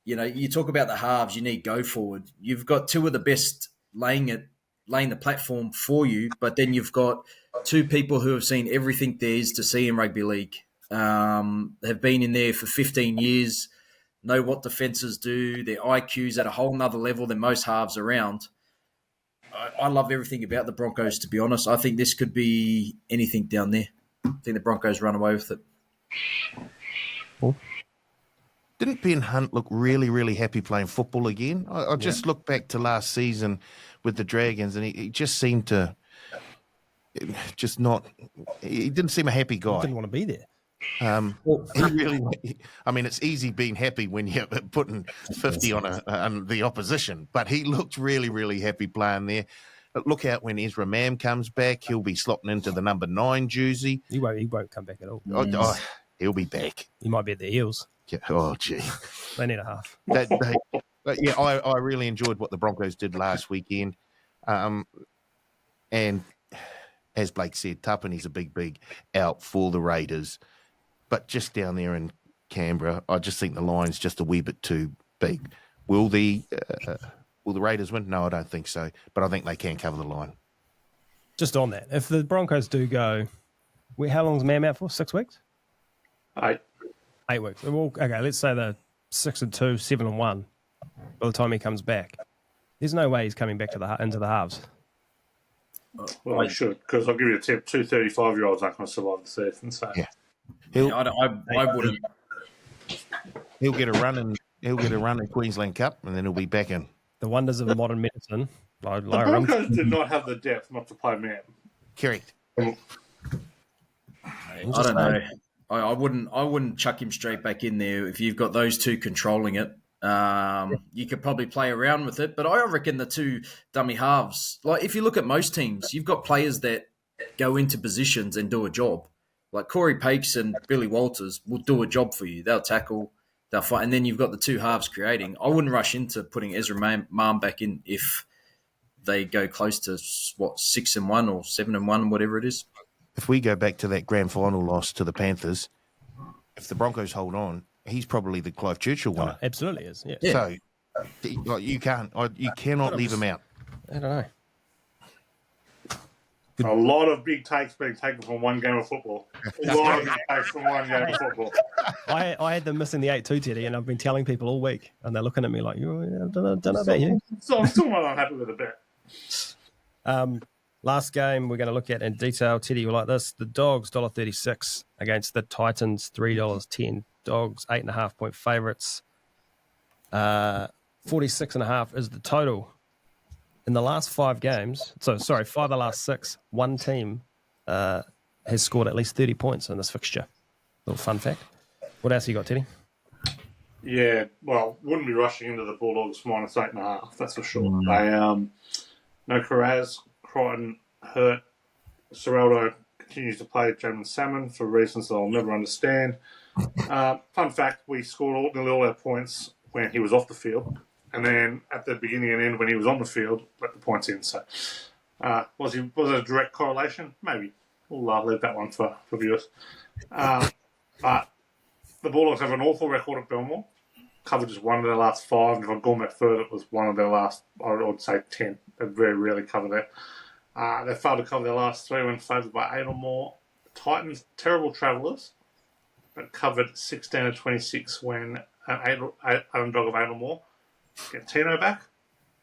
you talk about the halves, you need go forward. You've got two of the best laying the platform for you, but then you've got two people who have seen everything there is to see in rugby league, have been in there for 15 years, know what defences do, their IQ's at a whole nother level than most halves around. I love everything about the Broncos, to be honest. I think this could be anything down there. I think the Broncos run away with it. Cool. Didn't Ben Hunt look really, really happy playing football again? I just looked back to last season with the Dragons, and he just seemed to he didn't seem a happy guy. He didn't want to be there. It's easy being happy when you're putting 50 on the opposition, but he looked really, really happy playing there. But look out when Ezra Mam comes back. He'll be slotting into the number 9 jersey. He won't come back at all. He'll be back. He might be at the Eels. Yeah. Oh, gee. They need a half. I really enjoyed what the Broncos did last weekend. And as Blake said, Tapine's a big out for the Raiders. But just down there in Canberra, I just think the line's just a wee bit too big. Will the Will the Raiders win? No, I don't think so. But I think they can cover the line. Just on that, if the Broncos do go, how long's Mam out for? 6 weeks? 8. 8 weeks. Well, okay, let's say they're 6-2, 7-1 by the time he comes back. There's no way he's coming back into the halves. Well, I should, because I'll give you a tip: 2 35-year-olds aren't going to survive the season. So Yeah. I wouldn't. He'll get a run in Queensland Cup, and then he'll be back in. The wonders of modern medicine. the Broncos did not have the depth not to play man. Correct. I don't know. I wouldn't chuck him straight back in there if you've got those two controlling it. You could probably play around with it, but I reckon the two dummy halves, like if you look at most teams, you've got players that go into positions and do a job. Like Corey Pakes and Billy Walters will do a job for you. They'll tackle, they'll fight, and then you've got the two halves creating. I wouldn't rush into putting Ezra Mam back in if they go close to 6-1 or 7-1, whatever it is. If we go back to that grand final loss to the Panthers, if the Broncos hold on, he's probably the Clive Churchill winner. Oh, absolutely is. Yeah. So you cannot leave him out. I don't know. A lot of big takes being taken from one game of football. A lot of big takes from one game of football. I had them missing the 8-2, Teddy, and I've been telling people all week, and they're looking at me like, I don't know about you. So I'm still not unhappy with the bet. Last game we're going to look at in detail. Teddy, you like this. The Dogs, $1.36 against the Titans, $3.10. Dogs, 8.5-point favourites. 46.5 is the total. In the last 5 games, 5 of the last 6, one team has scored at least 30 points in this fixture. Little fun fact. What else you got, Teddy? Yeah, well, wouldn't be rushing into the Bulldogs minus 8.5, that's for sure. They no Carraz, Crichton hurt. Serraldo continues to play Jamin Salmon for reasons that I'll never understand. Fun fact, we scored nearly all our points when he was off the field. And then at the beginning and end, when he was on the field, let the points in. So, was it a direct correlation? Maybe. We'll leave that one for viewers. But the Bulldogs have an awful record at Belmore. Covered just one of their last 5. And if I'd gone back further, it was one of their last, I would say, 10. They very rarely cover that. They failed to cover their last 3 when favoured by 8 or more. The Titans, terrible travellers, but covered 16 of 26 when an underdog of 8 or more. Get Tino back.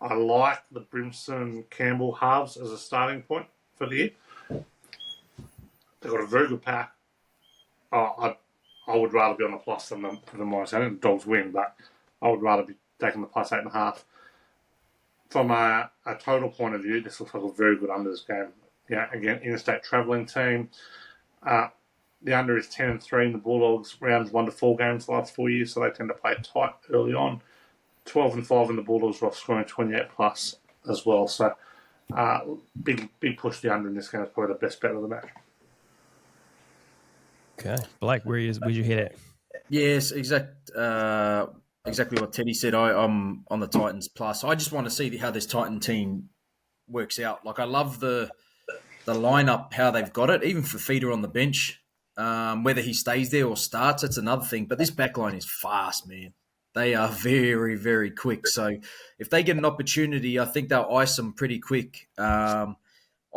I like the Brimson-Campbell halves as a starting point for the year. They've got a very good pack. I would rather be on the plus than the minus. I think the Dogs win, but I would rather be taking the plus 8.5. From a total point of view, this looks like a very good unders game. Yeah, again, interstate travelling team. The under is 10-3 in the Bulldogs. Rounds 1 to 4 games the last 4 years, so they tend to play tight early on. 12-5 in the Bulldogs, off scoring 28 plus as well. So big push the under in this game is probably the best bet of the match. Okay, Blake, where's your head at? Yes, exactly what Teddy said. I'm on the Titans plus. I just want to see how this Titan team works out. Like I love the lineup, how they've got it, even for Feeder on the bench. Whether he stays there or starts, that's another thing. But this backline is fast, man. They are very, very quick. So if they get an opportunity, I think they'll ice them pretty quick. I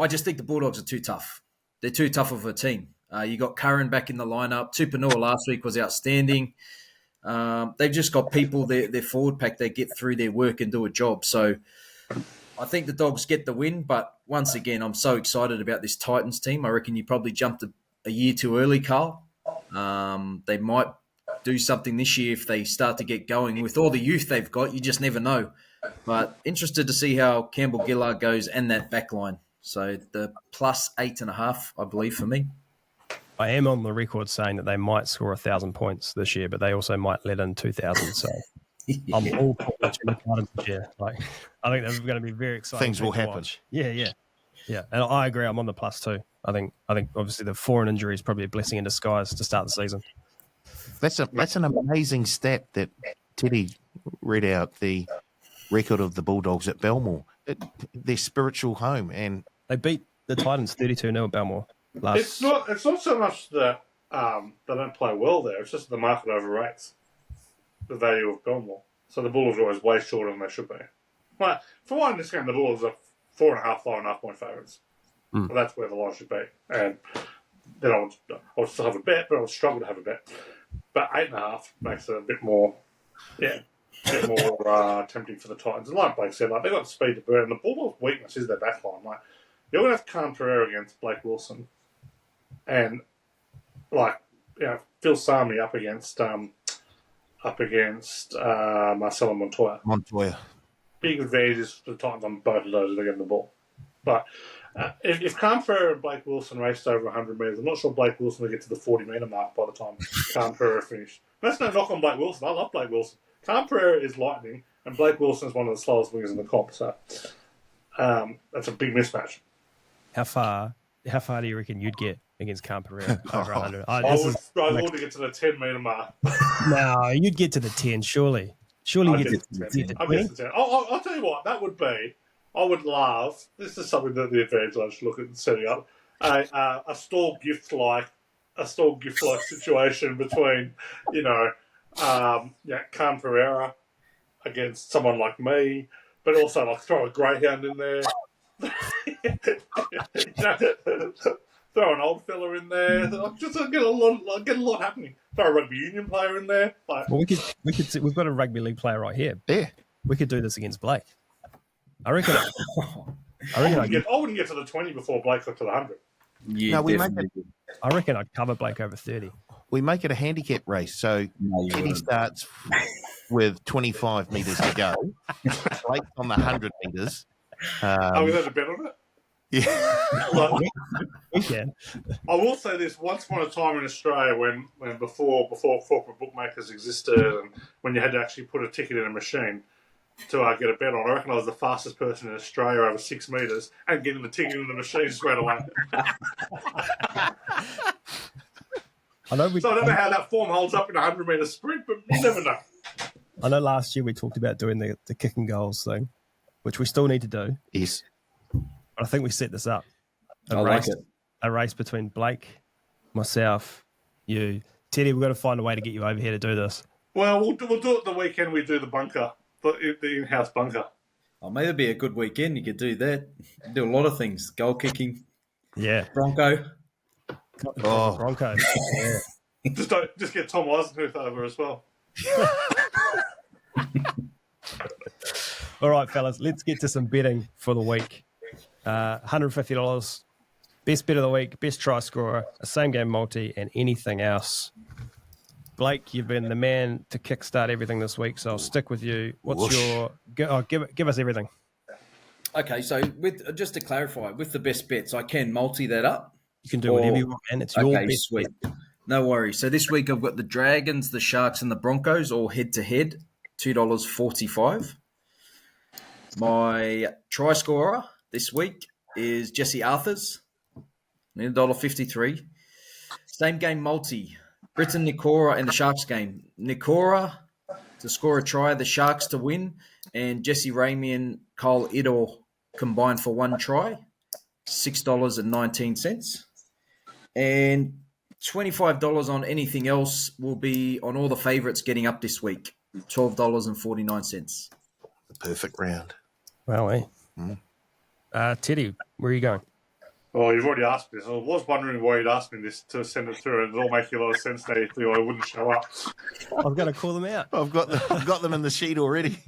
just think the Bulldogs are too tough. They're too tough of a team. You got Curran back in the lineup. Tupanua last week was outstanding. They've just got people, their forward pack, they get through their work and do a job. So I think the Dogs get the win. But once again, I'm so excited about this Titans team. I reckon you probably jumped a year too early, Carl. They might do something this year if they start to get going. With all the youth they've got, you just never know. But interested to see how Campbell-Gillard goes and that back line. So the plus 8.5, I believe, for me. I am on the record saying that they might score 1,000 points this year, but they also might let in 2,000. So I'm all for the Titans this year. Like, I think that's going to be very exciting. Things will happen. Watch. Yeah. And I agree. I'm on the plus too. I think obviously the foreign injury is probably a blessing in disguise to start the season. That's an amazing stat that Teddy read out, the record of the Bulldogs at Belmore. Their spiritual home. And they beat the Titans 32-0 at Belmore. It's not so much that they don't play well there. It's just the market overrates the value of Belmore. So the Bulldogs are always way shorter than they should be. Well, for one, in this game, the Bulldogs are 4.5, 5.5 point favourites. Well, that's where the line should be. And then I would still have a bet, but I would struggle to have a bet. But 8.5 makes it a bit more, tempting for the Titans. And like Blake said, like, they've got speed to burn. The Bulldogs' weakness is their back line. Like, you're going to have Khan Pereira against Blake Wilson. And, like, Phil Sami up against Marcelo Montoya. Big advantages for the Titans on both of those as they get the ball. But if Khan Pereira and Blake Wilson raced over 100 metres, I'm not sure Blake Wilson will get to the 40-metre mark by the time Khan Pereira finished. That's no knock on Blake Wilson. I love Blake Wilson. Khan Pereira is lightning, and Blake Wilson is one of the slowest wingers in the comp. So that's a big mismatch. How far do you reckon you'd get against Khan Pereira over 100? I would struggle to get to the 10-metre mark. No, you'd get to the 10, surely. Surely you'd get to the 10. I'll tell you what, that would be, I would love, this is something that the advantage I should look at setting up, a store gift-like situation between, Khan Pereira against someone like me, but also like throw a greyhound in there. Throw an old fella in there. Just get a lot happening. Throw a rugby union player in there. Well, we've got a rugby league player right here. Yeah, we could do this against Blake. I reckon. I wouldn't get to the 20 before Blake got to the 100. Yeah, I reckon I'd cover Blake over 30. We make it a handicap race. So Teddy starts with 25 metres to go. Blake's on the 100 metres. Are we going to bet on it? Yeah. We can. I will say this: once upon a time in Australia, when before corporate bookmakers existed, and when you had to actually put a ticket in a machine to get a bet on, I reckon I was the fastest person in Australia over 6 metres and getting the ticket in the machine straight away. I don't know how that form holds up in a 100-metre sprint, but you never know. I know last year we talked about doing the kicking goals thing, which we still need to do. Yes. I think we set this up. A race between Blake, myself, you. Teddy, we've got to find a way to get you over here to do this. Well, we'll do it the weekend we do the bunker, the in-house bunker. Oh, maybe it'd be a good weekend. You could do that. Do a lot of things. Goal kicking. Yeah. Bronco. Bronco. Yeah. Just get Tom Eisenhuth over as well. All right, fellas, let's get to some betting for the week. $150. Best bet of the week, best try scorer, a same game multi, and anything else. Blake, you've been the man to kickstart everything this week, so I'll stick with you. What's your? Give us everything. Okay, so just to clarify, with the best bets, I can multi that up. You can do whatever you want, man. It's your best sweet. No worries. So this week I've got the Dragons, the Sharks, and the Broncos all head to head, $2.45. My try scorer this week is Jesse Arthurs, $1.53. Same game multi, Britton Nikora and the Sharks game. Nikora to score a try, the Sharks to win, and Jesse Ramey and Cole Idor combined for one try, $6.19. And $25 on anything else will be on all the favourites getting up this week, $12.49. Perfect round. Wow, Teddy, where are you going? Well, you've already asked me this. I was wondering why you'd asked me this to send it through, and it'll make a lot of sense now if I wouldn't show up. I've got to call them out. I've got them in the sheet already.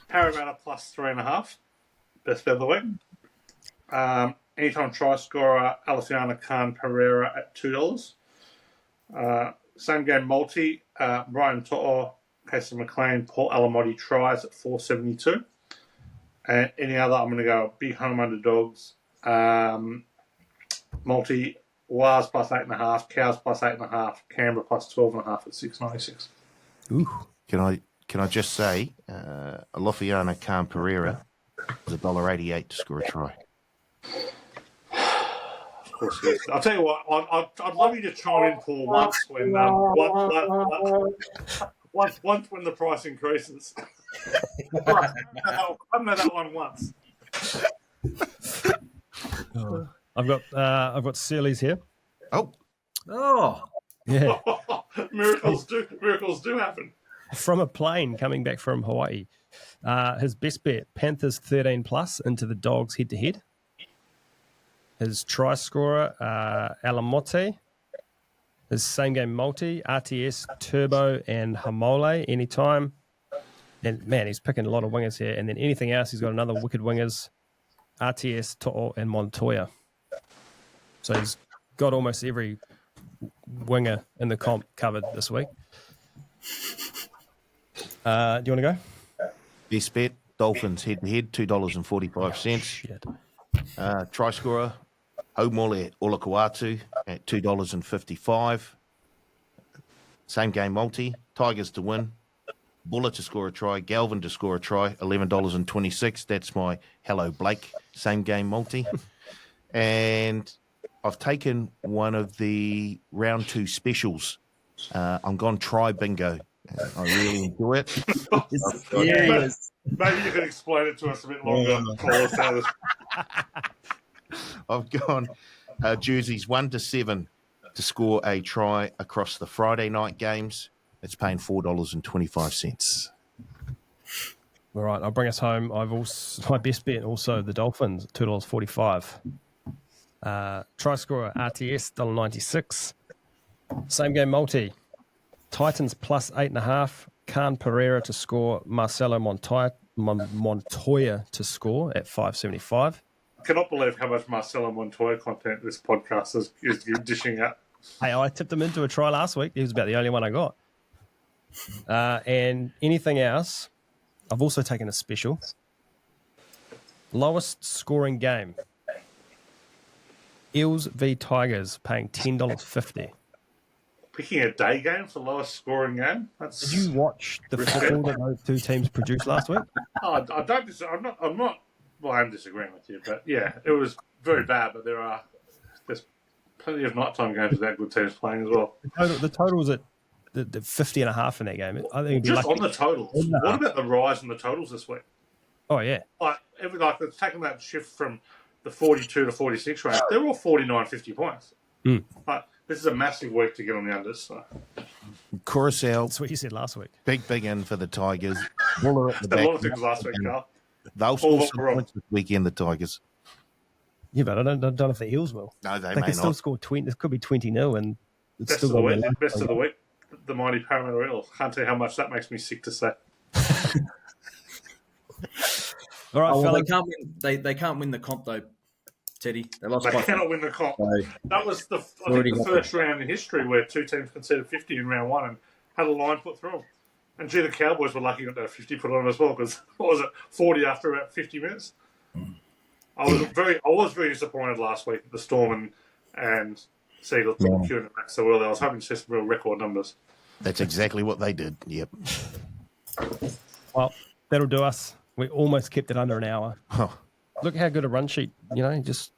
Parramatta plus 3.5. Best bet of the week. Anytime try scorer, Alessiana Khan Pereira at $2. Same game multi, Brian To'o, Casey McLean, Paul Alamotti tries at $4.72. And any other, I'm going to go big home underdogs. Multi, Wars plus 8.5, Cows plus 8.5, Canberra plus 12.5 at $6.96. Ooh. Can I just say, Alofiana Khan Pereira is $1.88 to score a try. Of course he is. I'll tell you what, I'd love you to chime in, Paul, once when the price increases. I've known that one once. I've got Sealy's here. Oh, Yeah. Miracles do happen. from a plane coming back from Hawaii. His best bet, Panthers 13 plus into the Dogs head-to-head. His try scorer, Alamote. His same-game multi, RTS, Turbo, and Hamole anytime. And, man, he's picking a lot of wingers here. And then anything else, he's got another wicked wingers, RTS, To'o, and Montoya. So he's got almost every winger in the comp covered this week. Do you want to go? Best bet, Dolphins head-to-head, $2.45. Shit. Try scorer, Haumole Olakuatu at $2.55. Same game multi, Tigers to win, Buller to score a try, Galvin to score a try, $11.26. That's my Hello Blake same game multi. And I've taken one of the round 2 specials. I'm gone try bingo. I really enjoy it. Yes. Maybe you can explain it to us a bit longer. I've gone jerseys 1 to 7 to score a try across the Friday night games. It's paying $4.25. All right, I'll bring us home. My best bet also the Dolphins, $2.45. Try scorer RTS, $1.96. Same game multi. Titans plus 8.5. Khan Pereira to score. Marcelo Montoya to score at $5.75. I cannot believe how much Marcelo Montoya content this podcast is dishing out. Hey, I tipped him into a try last week. He was about the only one I got. And anything else, I've also taken a special. Lowest scoring game. Eels v Tigers, paying $10.50. Picking a day game for lowest scoring game. Did you watch the football that those two teams produced last week? I don't. I'm not. Well, I'm disagreeing with you, but yeah, it was very bad. But there's plenty of nighttime games without good teams playing as well. The total was at the 50.5 in that game. I think it'd be Just lucky. on the totals. What about the rise in the totals this week? Oh yeah, Like it's taken that shift from the 42 to 46 range. They're all 49, 50 points. Like, this is a massive week to get on the unders. So. Curacao, that's what you said last week. big in for the Tigers. Buller at the A back. lot of things last week, Carl. They'll score some points this weekend, the Tigers. Yeah, but I don't know if the Eels will. No, they They may can still not. score 20. This could be 20-0, and it's Best still of the going to week. be Best of the week. The mighty Parramatta Eels. Can't tell you how much that makes me sick to say. All right, Oh, well, fellas. they can't win the comp though, Teddy. They lost They by cannot win the comp. So, That was I think Already the got first round in history where two teams conceded 50 in round 1 and had a line put through them. And the Cowboys were lucky not to have 50 put on them as well because what was it, 40 after about 50 minutes. I was very disappointed last week at the Storm and Seagulls queuing it back so well. I was hoping to see some real record numbers. That's exactly what they did. Yep. Well, that'll do us. We almost kept it under an hour. Oh, Look how good a run sheet, just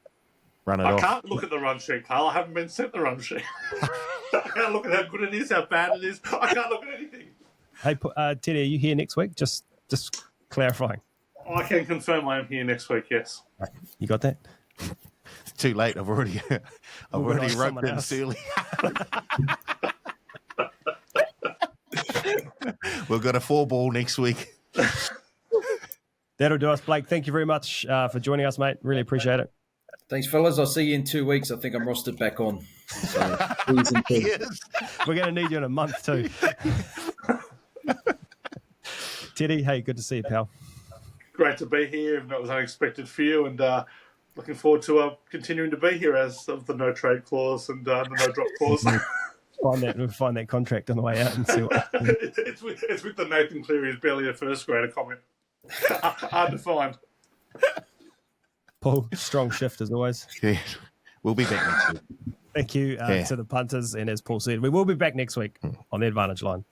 run it I off. can't look at the run sheet, Carl. I haven't been sent the run sheet. I can't look at how good it is, how bad it is. I can't look at anything. Hey, Teddy, are you here next week? Just clarifying. I can confirm I am here next week, yes. You got that? It's too late. I've already Organise roped someone in else. Sealy. We've got a 4-ball next week. That'll do us, Blake. Thank you very much for joining us, mate. Really appreciate it. thanks, fellas. I'll see you in 2 weeks. I think I'm rostered back on. So, please and please. Yes. We're going to need you in a month too. Teddy, hey, good to see you, pal. Great to be here. That was unexpected for you, and looking forward to continuing to be here as of the no trade clause and the no drop clause. Find that contract on the way out and see what. it's with the Nathan Cleary's barely a first grader comment. Hard to find. Paul, strong shift as always. Yeah. We'll be back next week. Thank you to the punters, and as Paul said, we will be back next week on the Advantage Line.